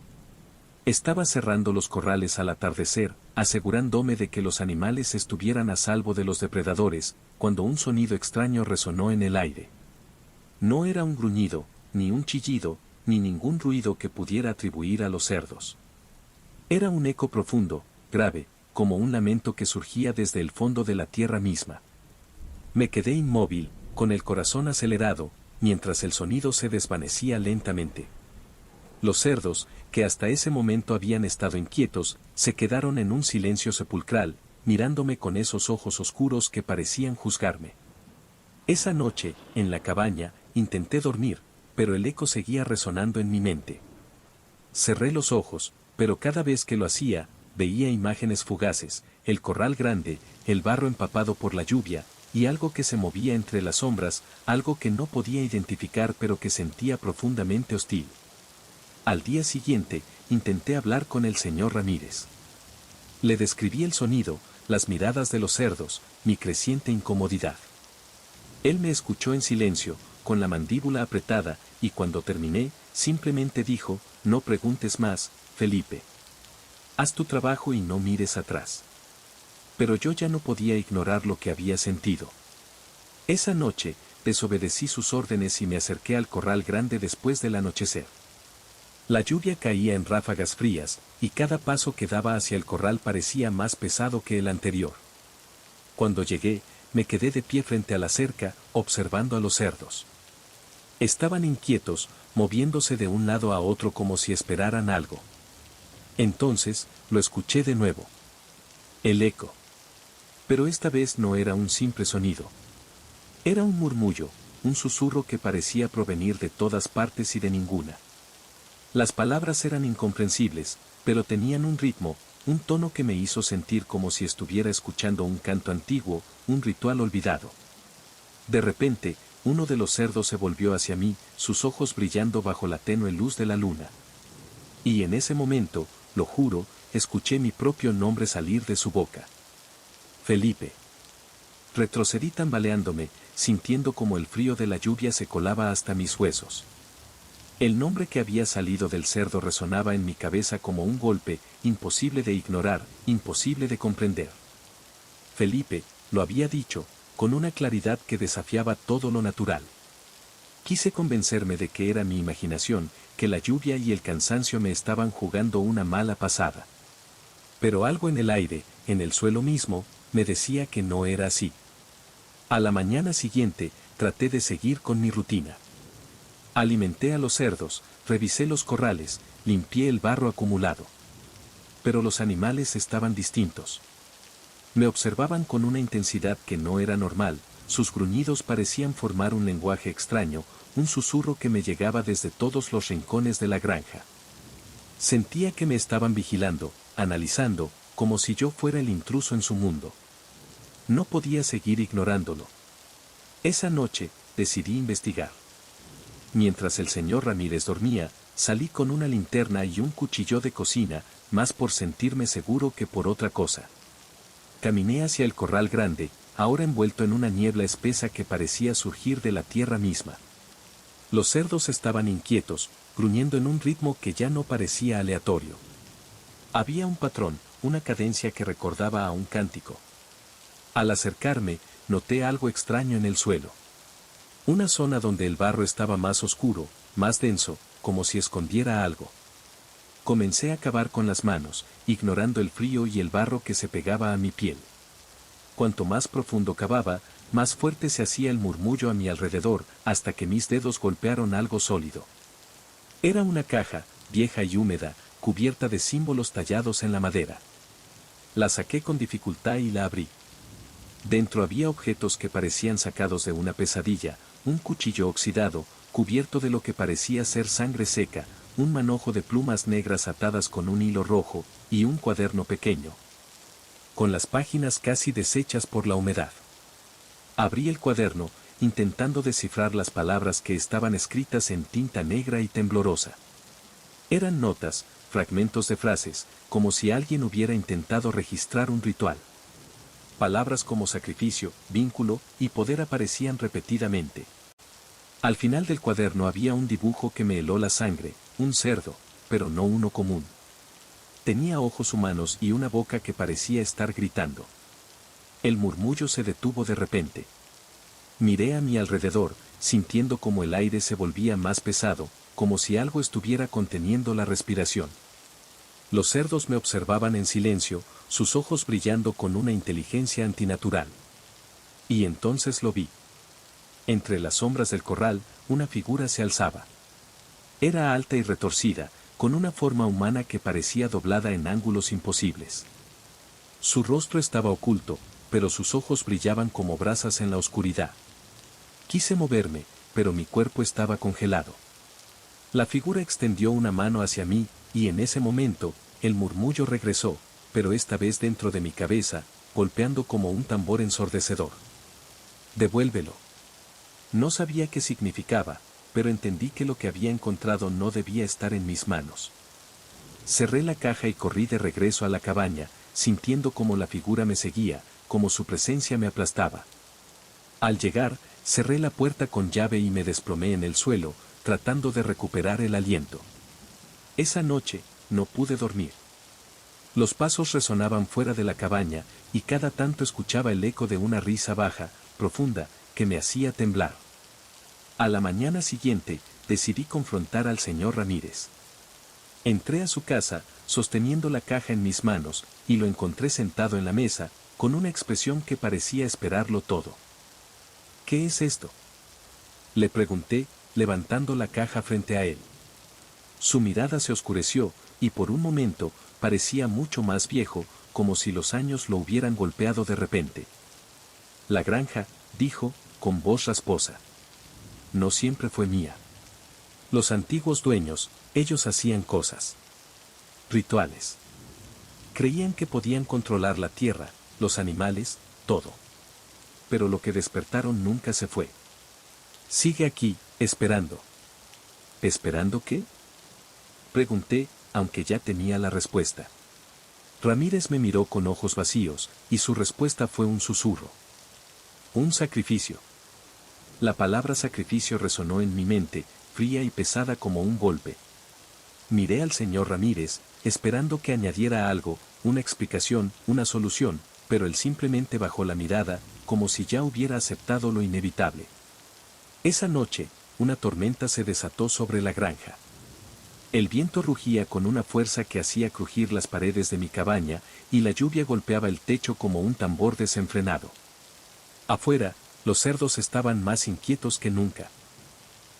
Estaba cerrando los corrales al atardecer, asegurándome de que los animales estuvieran a salvo de los depredadores, cuando un sonido extraño resonó en el aire. No era un gruñido, ni un chillido, ni ningún ruido que pudiera atribuir a los cerdos. Era un eco profundo, grave, como un lamento que surgía desde el fondo de la tierra misma. Me quedé inmóvil, con el corazón acelerado, mientras el sonido se desvanecía lentamente. Los cerdos, que hasta ese momento habían estado inquietos, se quedaron en un silencio sepulcral, mirándome con esos ojos oscuros que parecían juzgarme. Esa noche, en la cabaña, intenté dormir, pero el eco seguía resonando en mi mente. Cerré los ojos, pero cada vez que lo hacía, veía imágenes fugaces, el corral grande, el barro empapado por la lluvia, y algo que se movía entre las sombras, algo que no podía identificar pero que sentía profundamente hostil. Al día siguiente, intenté hablar con el señor Ramírez. Le describí el sonido, las miradas de los cerdos, mi creciente incomodidad. Él me escuchó en silencio, con la mandíbula apretada, y cuando terminé, simplemente dijo, no preguntes más, Felipe. Haz tu trabajo y no mires atrás. Pero yo ya no podía ignorar lo que había sentido. Esa noche, desobedecí sus órdenes y me acerqué al corral grande después del anochecer. La lluvia caía en ráfagas frías, y cada paso que daba hacia el corral parecía más pesado que el anterior. Cuando llegué, me quedé de pie frente a la cerca, observando a los cerdos. Estaban inquietos, moviéndose de un lado a otro como si esperaran algo. Entonces, lo escuché de nuevo. El eco. Pero esta vez no era un simple sonido. Era un murmullo, un susurro que parecía provenir de todas partes y de ninguna. Las palabras eran incomprensibles, pero tenían un ritmo, un tono que me hizo sentir como si estuviera escuchando un canto antiguo, un ritual olvidado. De repente, uno de los cerdos se volvió hacia mí, sus ojos brillando bajo la tenue luz de la luna. Y en ese momento, lo juro, escuché mi propio nombre salir de su boca. Felipe. Retrocedí tambaleándome, sintiendo como el frío de la lluvia se colaba hasta mis huesos. El nombre que había salido del cerdo resonaba en mi cabeza como un golpe, imposible de ignorar, imposible de comprender. Felipe, lo había dicho, con una claridad que desafiaba todo lo natural. Quise convencerme de que era mi imaginación, que la lluvia y el cansancio me estaban jugando una mala pasada. Pero algo en el aire, en el suelo mismo, me decía que no era así. A la mañana siguiente, traté de seguir con mi rutina. Alimenté a los cerdos, revisé los corrales, limpié el barro acumulado. Pero los animales estaban distintos. Me observaban con una intensidad que no era normal, sus gruñidos parecían formar un lenguaje extraño, un susurro que me llegaba desde todos los rincones de la granja. Sentía que me estaban vigilando, analizando, como si yo fuera el intruso en su mundo. No podía seguir ignorándolo. Esa noche, decidí investigar. Mientras el señor Ramírez dormía, salí con una linterna y un cuchillo de cocina, más por sentirme seguro que por otra cosa. Caminé hacia el corral grande, ahora envuelto en una niebla espesa que parecía surgir de la tierra misma. Los cerdos estaban inquietos, gruñendo en un ritmo que ya no parecía aleatorio. Había un patrón, una cadencia que recordaba a un cántico. Al acercarme, noté algo extraño en el suelo. Una zona donde el barro estaba más oscuro, más denso, como si escondiera algo. Comencé a cavar con las manos, ignorando el frío y el barro que se pegaba a mi piel. Cuanto más profundo cavaba, más fuerte se hacía el murmullo a mi alrededor, hasta que mis dedos golpearon algo sólido. Era una caja, vieja y húmeda, cubierta de símbolos tallados en la madera. La saqué con dificultad y la abrí. Dentro había objetos que parecían sacados de una pesadilla, un cuchillo oxidado, cubierto de lo que parecía ser sangre seca, un manojo de plumas negras atadas con un hilo rojo, y un cuaderno pequeño, con las páginas casi deshechas por la humedad. Abrí el cuaderno, intentando descifrar las palabras que estaban escritas en tinta negra y temblorosa. Eran notas, fragmentos de frases, como si alguien hubiera intentado registrar un ritual. Palabras como sacrificio, vínculo y poder aparecían repetidamente. Al final del cuaderno había un dibujo que me heló la sangre, un cerdo, pero no uno común. Tenía ojos humanos y una boca que parecía estar gritando. El murmullo se detuvo de repente. Miré a mi alrededor, sintiendo como el aire se volvía más pesado, como si algo estuviera conteniendo la respiración. Los cerdos me observaban en silencio, sus ojos brillando con una inteligencia antinatural. Y entonces lo vi. Entre las sombras del corral, una figura se alzaba. Era alta y retorcida, con una forma humana que parecía doblada en ángulos imposibles. Su rostro estaba oculto, pero sus ojos brillaban como brasas en la oscuridad. Quise moverme, pero mi cuerpo estaba congelado. La figura extendió una mano hacia mí, y en ese momento, el murmullo regresó, pero esta vez dentro de mi cabeza, golpeando como un tambor ensordecedor. «Devuélvelo». No sabía qué significaba, pero entendí que lo que había encontrado no debía estar en mis manos. Cerré la caja y corrí de regreso a la cabaña, sintiendo como la figura me seguía, como su presencia me aplastaba. Al llegar, cerré la puerta con llave y me desplomé en el suelo, tratando de recuperar el aliento. Esa noche, no pude dormir. Los pasos resonaban fuera de la cabaña, y cada tanto escuchaba el eco de una risa baja, profunda, que me hacía temblar. A la mañana siguiente, decidí confrontar al señor Ramírez. Entré a su casa, sosteniendo la caja en mis manos, y lo encontré sentado en la mesa, con una expresión que parecía esperarlo todo. «¿Qué es esto?», le pregunté, levantando la caja frente a él. Su mirada se oscureció, y por un momento, parecía mucho más viejo, como si los años lo hubieran golpeado de repente. «La granja», dijo, con voz rasposa. «No siempre fue mía. Los antiguos dueños, ellos hacían cosas. Rituales. Creían que podían controlar la tierra, los animales, todo. Pero lo que despertaron nunca se fue. Sigue aquí, esperando». «¿Esperando qué?», pregunté, aunque ya tenía la respuesta. Ramírez me miró con ojos vacíos, y su respuesta fue un susurro. «Un sacrificio». La palabra sacrificio resonó en mi mente, fría y pesada como un golpe. Miré al señor Ramírez, esperando que añadiera algo, una explicación, una solución, pero él simplemente bajó la mirada, como si ya hubiera aceptado lo inevitable. Esa noche, una tormenta se desató sobre la granja. El viento rugía con una fuerza que hacía crujir las paredes de mi cabaña, y la lluvia golpeaba el techo como un tambor desenfrenado. Afuera, los cerdos estaban más inquietos que nunca.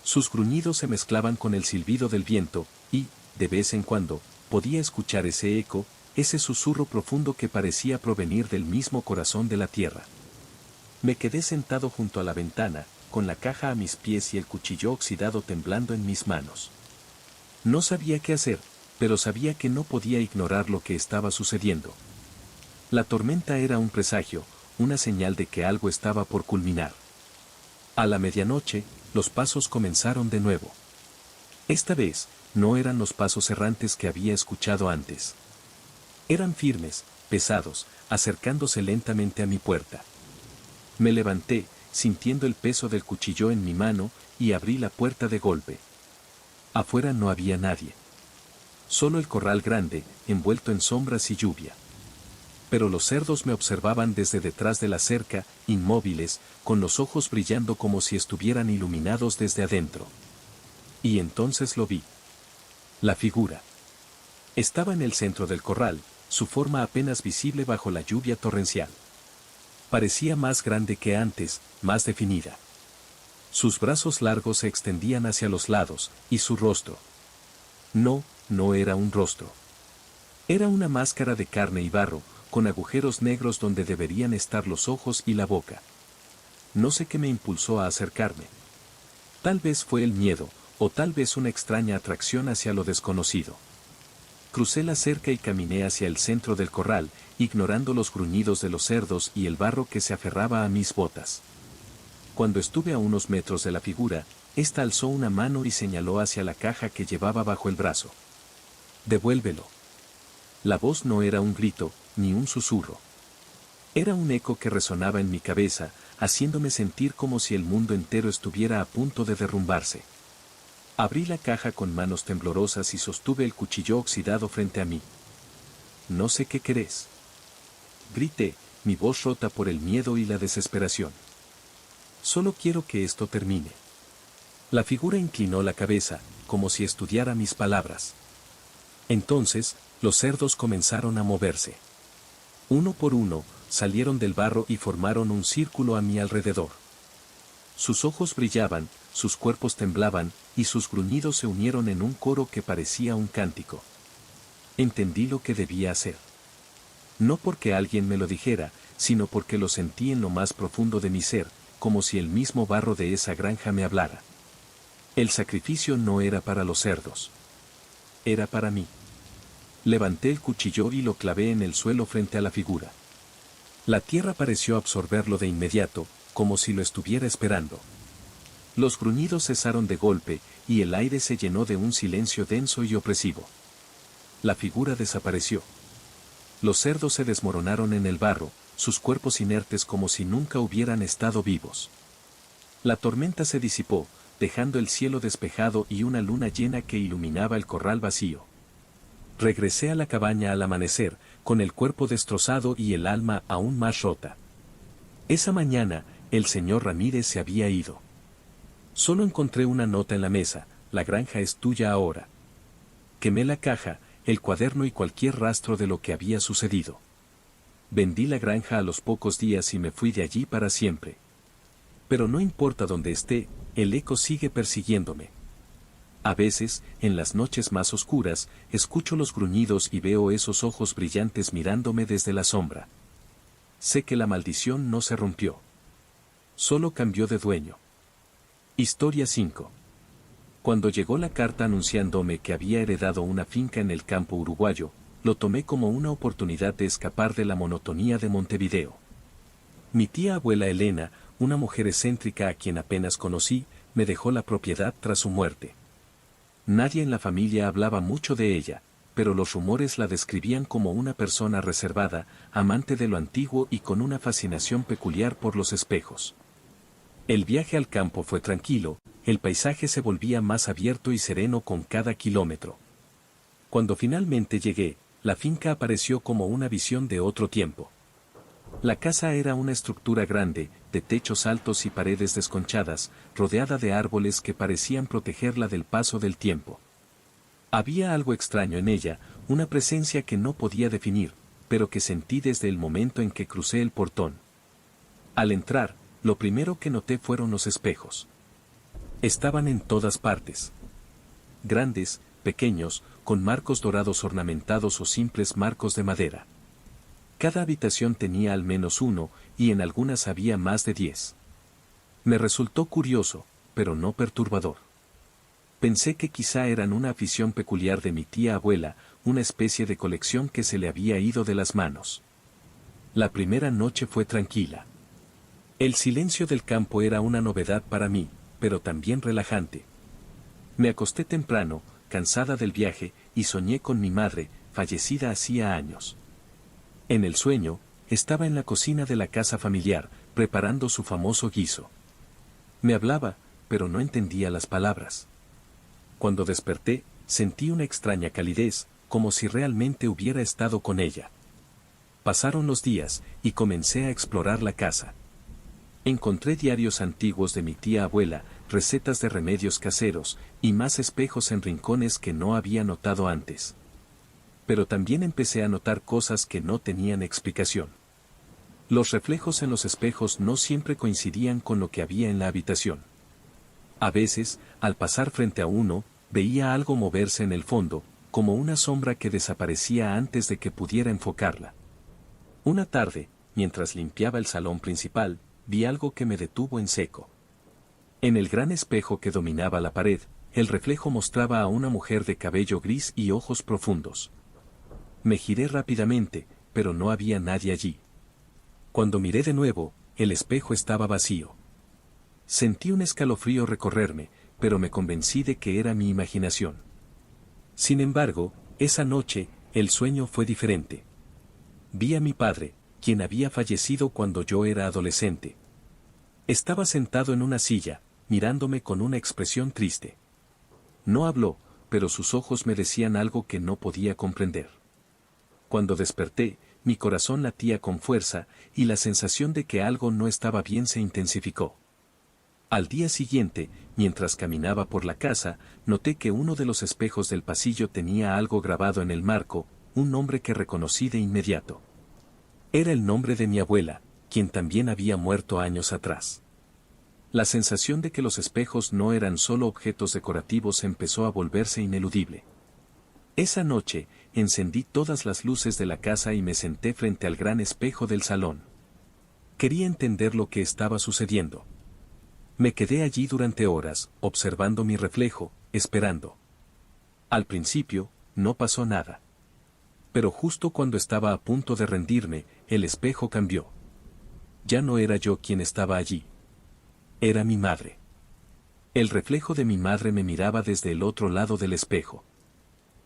Sus gruñidos se mezclaban con el silbido del viento, y, de vez en cuando, podía escuchar ese eco, ese susurro profundo que parecía provenir del mismo corazón de la tierra. Me quedé sentado junto a la ventana, con la caja a mis pies y el cuchillo oxidado temblando en mis manos. No sabía qué hacer, pero sabía que no podía ignorar lo que estaba sucediendo. La tormenta era un presagio, una señal de que algo estaba por culminar. A la medianoche, los pasos comenzaron de nuevo. Esta vez, no eran los pasos errantes que había escuchado antes. Eran firmes, pesados, acercándose lentamente a mi puerta. Me levanté, sintiendo el peso del cuchillo en mi mano, y abrí la puerta de golpe. Afuera no había nadie. Solo el corral grande, envuelto en sombras y lluvia. Pero los cerdos me observaban desde detrás de la cerca, inmóviles, con los ojos brillando como si estuvieran iluminados desde adentro. Y entonces lo vi. La figura. Estaba en el centro del corral, su forma apenas visible bajo la lluvia torrencial. Parecía más grande que antes, más definida. Sus brazos largos se extendían hacia los lados, y su rostro. No era un rostro. Era una máscara de carne y barro, con agujeros negros donde deberían estar los ojos y la boca. No sé qué me impulsó a acercarme. Tal vez fue el miedo, o tal vez una extraña atracción hacia lo desconocido. Crucé la cerca y caminé hacia el centro del corral, ignorando los gruñidos de los cerdos y el barro que se aferraba a mis botas. Cuando estuve a unos metros de la figura, ésta alzó una mano y señaló hacia la caja que llevaba bajo el brazo. Devuélvelo. La voz no era un grito, ni un susurro. Era un eco que resonaba en mi cabeza, haciéndome sentir como si el mundo entero estuviera a punto de derrumbarse. Abrí la caja con manos temblorosas y sostuve el cuchillo oxidado frente a mí. No sé qué querés. Grité, mi voz rota por el miedo y la desesperación. Solo quiero que esto termine. La figura inclinó la cabeza, como si estudiara mis palabras. Entonces, los cerdos comenzaron a moverse. Uno por uno, salieron del barro y formaron un círculo a mi alrededor. Sus ojos brillaban, sus cuerpos temblaban, y sus gruñidos se unieron en un coro que parecía un cántico. Entendí lo que debía hacer. No porque alguien me lo dijera, sino porque lo sentí en lo más profundo de mi ser, como si el mismo barro de esa granja me hablara. El sacrificio no era para los cerdos. Era para mí. Levanté el cuchillo y lo clavé en el suelo frente a la figura. La tierra pareció absorberlo de inmediato, como si lo estuviera esperando. Los gruñidos cesaron de golpe, y el aire se llenó de un silencio denso y opresivo. La figura desapareció. Los cerdos se desmoronaron en el barro, sus cuerpos inertes como si nunca hubieran estado vivos. La tormenta se disipó, dejando el cielo despejado y una luna llena que iluminaba el corral vacío. Regresé a la cabaña al amanecer, con el cuerpo destrozado y el alma aún más rota. Esa mañana, el señor Ramírez se había ido. Solo encontré una nota en la mesa: la granja es tuya ahora. Quemé la caja, el cuaderno y cualquier rastro de lo que había sucedido. Vendí la granja a los pocos días y me fui de allí para siempre. Pero no importa dónde esté, el eco sigue persiguiéndome. A veces, en las noches más oscuras, escucho los gruñidos y veo esos ojos brillantes mirándome desde la sombra. Sé que la maldición no se rompió. Solo cambió de dueño. Historia 5. Cuando llegó la carta anunciándome que había heredado una finca en el campo uruguayo, lo tomé como una oportunidad de escapar de la monotonía de Montevideo. Mi tía abuela Elena, una mujer excéntrica a quien apenas conocí, me dejó la propiedad tras su muerte. Nadie en la familia hablaba mucho de ella, pero los rumores la describían como una persona reservada, amante de lo antiguo y con una fascinación peculiar por los espejos. El viaje al campo fue tranquilo, el paisaje se volvía más abierto y sereno con cada kilómetro. Cuando finalmente llegué, la finca apareció como una visión de otro tiempo. La casa era una estructura grande, de techos altos y paredes desconchadas, rodeada de árboles que parecían protegerla del paso del tiempo. Había algo extraño en ella, una presencia que no podía definir, pero que sentí desde el momento en que crucé el portón. Al entrar, lo primero que noté fueron los espejos. Estaban en todas partes. Grandes, pequeños, con marcos dorados ornamentados o simples marcos de madera. Cada habitación tenía al menos uno, y en algunas había más de 10. Me resultó curioso, pero no perturbador. Pensé que quizá eran una afición peculiar de mi tía abuela, una especie de colección que se le había ido de las manos. La primera noche fue tranquila. El silencio del campo era una novedad para mí, pero también relajante. Me acosté temprano, cansada del viaje, y soñé con mi madre, fallecida hacía años. En el sueño, estaba en la cocina de la casa familiar, preparando su famoso guiso. Me hablaba, pero no entendía las palabras. Cuando desperté, sentí una extraña calidez, como si realmente hubiera estado con ella. Pasaron los días, y comencé a explorar la casa. Encontré diarios antiguos de mi tía abuela, recetas de remedios caseros, y más espejos en rincones que no había notado antes. Pero también empecé a notar cosas que no tenían explicación. Los reflejos en los espejos no siempre coincidían con lo que había en la habitación. A veces, al pasar frente a uno, veía algo moverse en el fondo, como una sombra que desaparecía antes de que pudiera enfocarla. Una tarde, mientras limpiaba el salón principal, vi algo que me detuvo en seco. En el gran espejo que dominaba la pared, el reflejo mostraba a una mujer de cabello gris y ojos profundos. Me giré rápidamente, pero no había nadie allí. Cuando miré de nuevo, el espejo estaba vacío. Sentí un escalofrío recorrerme, pero me convencí de que era mi imaginación. Sin embargo, Esa noche, el sueño fue diferente. Vi a mi padre, quien había fallecido cuando yo era adolescente. Estaba sentado en una silla, mirándome con una expresión triste. No habló, pero sus ojos me decían algo que no podía comprender. Cuando desperté, mi corazón latía con fuerza, y la sensación de que algo no estaba bien se intensificó. Al día siguiente, mientras caminaba por la casa, noté que uno de los espejos del pasillo tenía algo grabado en el marco, un nombre que reconocí de inmediato. Era el nombre de mi abuela, quien también había muerto años atrás. La sensación de que los espejos no eran solo objetos decorativos empezó a volverse ineludible. Esa noche, encendí todas las luces de la casa y me senté frente al gran espejo del salón. Quería entender lo que estaba sucediendo. Me quedé allí durante horas, observando mi reflejo, esperando. Al principio, no pasó nada. Pero justo cuando estaba a punto de rendirme, el espejo cambió. Ya no era yo quien estaba allí. Era mi madre. El reflejo de mi madre me miraba desde el otro lado del espejo.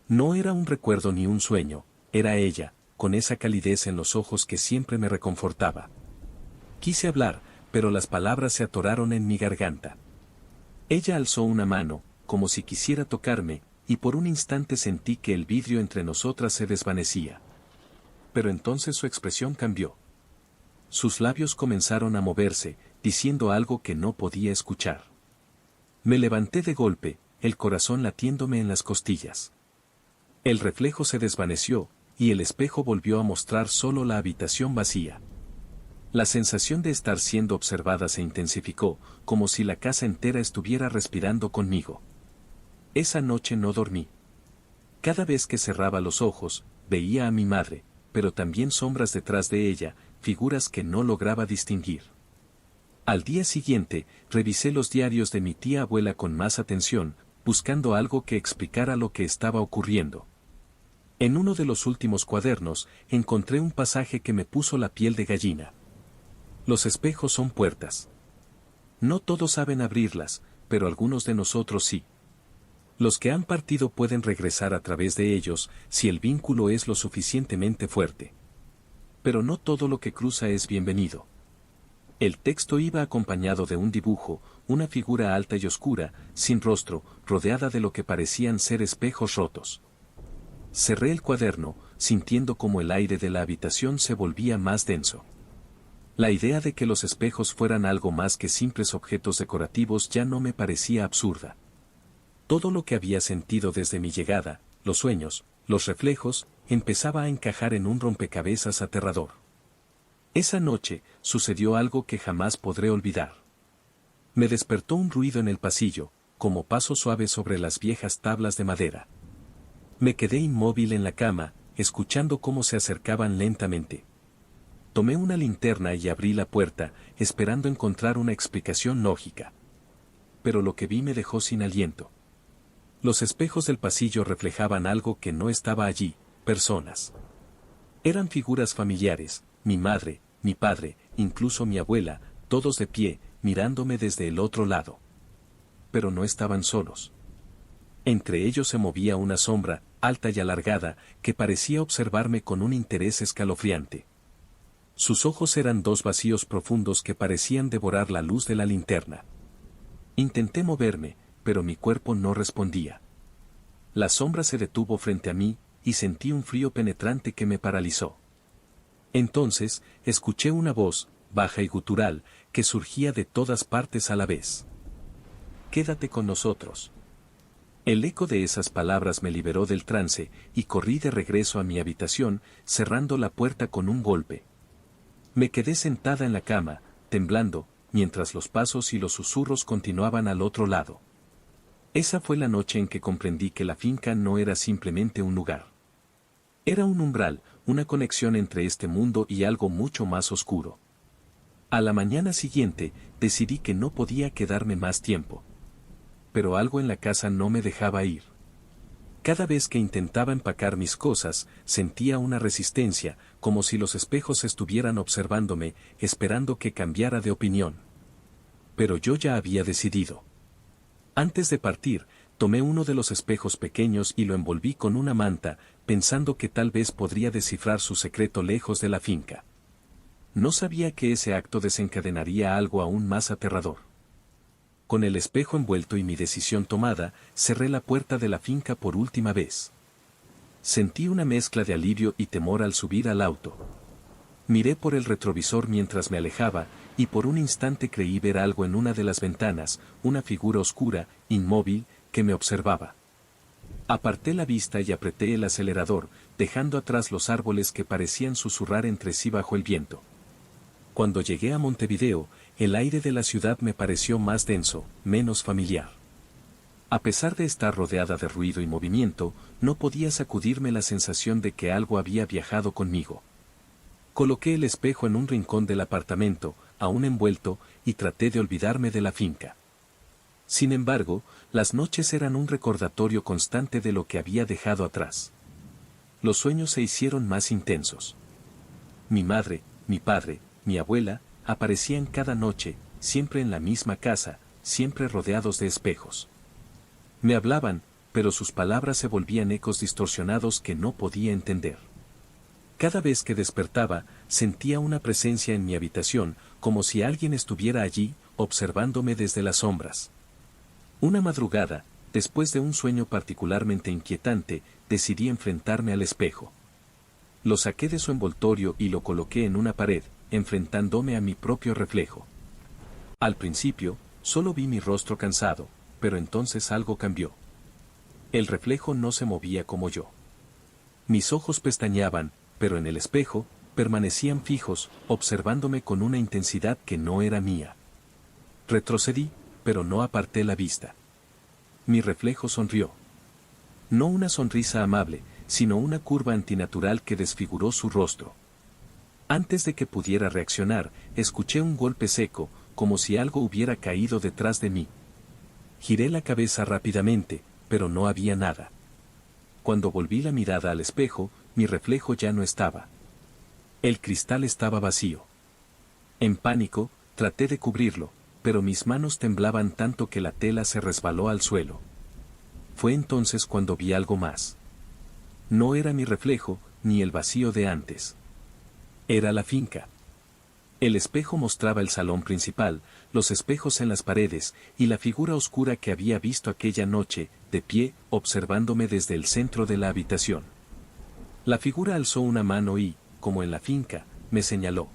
No era un recuerdo ni un sueño, era ella, con esa calidez en los ojos que siempre me reconfortaba. Quise hablar, pero las palabras se atoraron en mi garganta. Ella alzó una mano, como si quisiera tocarme, y por un instante sentí que el vidrio entre nosotras se desvanecía. Pero entonces su expresión cambió. Sus labios comenzaron a moverse, diciendo algo que no podía escuchar. Me levanté de golpe, el corazón latiéndome en las costillas. El reflejo se desvaneció, y el espejo volvió a mostrar solo la habitación vacía. La sensación de estar siendo observada se intensificó, como si la casa entera estuviera respirando conmigo. Esa noche no dormí. Cada vez que cerraba los ojos, veía a mi madre, pero también sombras detrás de ella, figuras que no lograba distinguir. Al día siguiente, revisé los diarios de mi tía abuela con más atención, buscando algo que explicara lo que estaba ocurriendo. En uno de los últimos cuadernos, encontré un pasaje que me puso la piel de gallina. Los espejos son puertas. No todos saben abrirlas, pero algunos de nosotros sí. Los que han partido pueden regresar a través de ellos, si el vínculo es lo suficientemente fuerte. Pero no todo lo que cruza es bienvenido. El texto iba acompañado de un dibujo, una figura alta y oscura, sin rostro, rodeada de lo que parecían ser espejos rotos. Cerré el cuaderno, sintiendo como el aire de la habitación se volvía más denso. La idea de que los espejos fueran algo más que simples objetos decorativos ya no me parecía absurda. Todo lo que había sentido desde mi llegada, los sueños, los reflejos, empezaba a encajar en un rompecabezas aterrador. Esa noche, sucedió algo que jamás podré olvidar. Me despertó un ruido en el pasillo, como pasos suaves sobre las viejas tablas de madera. Me quedé inmóvil en la cama, escuchando cómo se acercaban lentamente. Tomé una linterna y abrí la puerta, esperando encontrar una explicación lógica. Pero lo que vi me dejó sin aliento. Los espejos del pasillo reflejaban algo que no estaba allí, personas. Eran figuras familiares, mi madre, mi padre, incluso mi abuela, todos de pie, mirándome desde el otro lado. Pero no estaban solos. Entre ellos se movía una sombra, alta y alargada, que parecía observarme con un interés escalofriante. Sus ojos eran dos vacíos profundos que parecían devorar la luz de la linterna. Intenté moverme, pero mi cuerpo no respondía. La sombra se detuvo frente a mí, y sentí un frío penetrante que me paralizó. Entonces, escuché una voz, baja y gutural, que surgía de todas partes a la vez. «Quédate con nosotros». El eco de esas palabras me liberó del trance, y corrí de regreso a mi habitación, cerrando la puerta con un golpe. Me quedé sentada en la cama, temblando, mientras los pasos y los susurros continuaban al otro lado. Esa fue la noche en que comprendí que la finca no era simplemente un lugar. Era un umbral, una conexión entre este mundo y algo mucho más oscuro. A la mañana siguiente, decidí que no podía quedarme más tiempo. Pero algo en la casa no me dejaba ir. Cada vez que intentaba empacar mis cosas, sentía una resistencia, como si los espejos estuvieran observándome, esperando que cambiara de opinión. Pero yo ya había decidido. Antes de partir, Tomé uno de los espejos pequeños y lo envolví con una manta, pensando que tal vez podría descifrar su secreto lejos de la finca. No sabía que ese acto desencadenaría algo aún más aterrador. Con el espejo envuelto y mi decisión tomada, cerré la puerta de la finca por última vez. Sentí una mezcla de alivio y temor al subir al auto. Miré por el retrovisor mientras me alejaba, y por un instante creí ver algo en una de las ventanas, una figura oscura, inmóvil, que me observaba. Aparté la vista y apreté el acelerador, dejando atrás los árboles que parecían susurrar entre sí bajo el viento. Cuando llegué a Montevideo, el aire de la ciudad me pareció más denso, menos familiar. A pesar de estar rodeada de ruido y movimiento, no podía sacudirme la sensación de que algo había viajado conmigo. Coloqué el espejo en un rincón del apartamento, aún envuelto, y traté de olvidarme de la finca. Sin embargo, las noches eran un recordatorio constante de lo que había dejado atrás. Los sueños se hicieron más intensos. Mi madre, mi padre, mi abuela, aparecían cada noche, siempre en la misma casa, siempre rodeados de espejos. Me hablaban, pero sus palabras se volvían ecos distorsionados que no podía entender. Cada vez que despertaba, sentía una presencia en mi habitación, como si alguien estuviera allí, observándome desde las sombras. Una madrugada, después de un sueño particularmente inquietante, decidí enfrentarme al espejo. Lo saqué de su envoltorio y lo coloqué en una pared, enfrentándome a mi propio reflejo. Al principio, solo vi mi rostro cansado, pero entonces algo cambió. El reflejo no se movía como yo. Mis ojos pestañeaban, pero en el espejo, permanecían fijos, observándome con una intensidad que no era mía. Retrocedí, pero no aparté la vista. Mi reflejo sonrió. No una sonrisa amable, sino una curva antinatural que desfiguró su rostro. Antes de que pudiera reaccionar, escuché un golpe seco, como si algo hubiera caído detrás de mí. Giré la cabeza rápidamente, pero no había nada. Cuando volví la mirada al espejo, mi reflejo ya no estaba. El cristal estaba vacío. En pánico, traté de cubrirlo, pero mis manos temblaban tanto que la tela se resbaló al suelo. Fue entonces cuando vi algo más. No era mi reflejo, ni el vacío de antes. Era la finca. El espejo mostraba el salón principal, los espejos en las paredes, y la figura oscura que había visto aquella noche, de pie, observándome desde el centro de la habitación. La figura alzó una mano y, como en la finca, me señaló.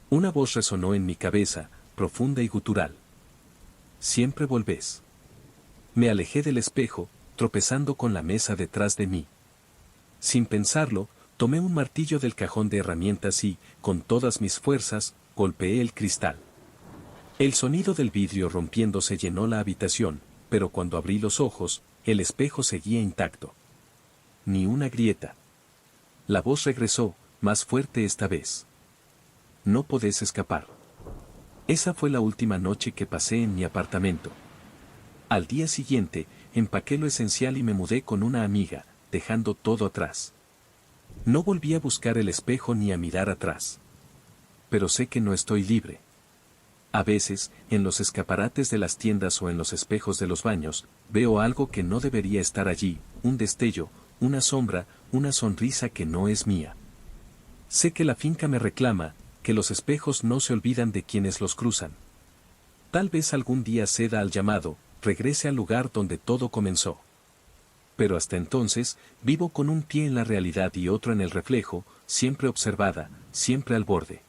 Una voz resonó en mi cabeza, profunda y gutural. Siempre volvés. Me alejé del espejo, tropezando con la mesa detrás de mí. Sin pensarlo, tomé un martillo del cajón de herramientas y, con todas mis fuerzas, golpeé el cristal. El sonido del vidrio rompiéndose llenó la habitación, pero cuando abrí los ojos, el espejo seguía intacto. Ni una grieta. La voz regresó, más fuerte esta vez. No podés escapar. Esa fue la última noche que pasé en mi apartamento. Al día siguiente, empaqué lo esencial y me mudé con una amiga, dejando todo atrás. No volví a buscar el espejo ni a mirar atrás. Pero sé que no estoy libre. A veces, en los escaparates de las tiendas o en los espejos de los baños, veo algo que no debería estar allí, un destello, una sombra, una sonrisa que no es mía. Sé que la finca me reclama, que los espejos no se olvidan de quienes los cruzan. Tal vez algún día ceda al llamado, regrese al lugar donde todo comenzó. Pero hasta entonces, vivo con un pie en la realidad y otro en el reflejo, siempre observada, siempre al borde.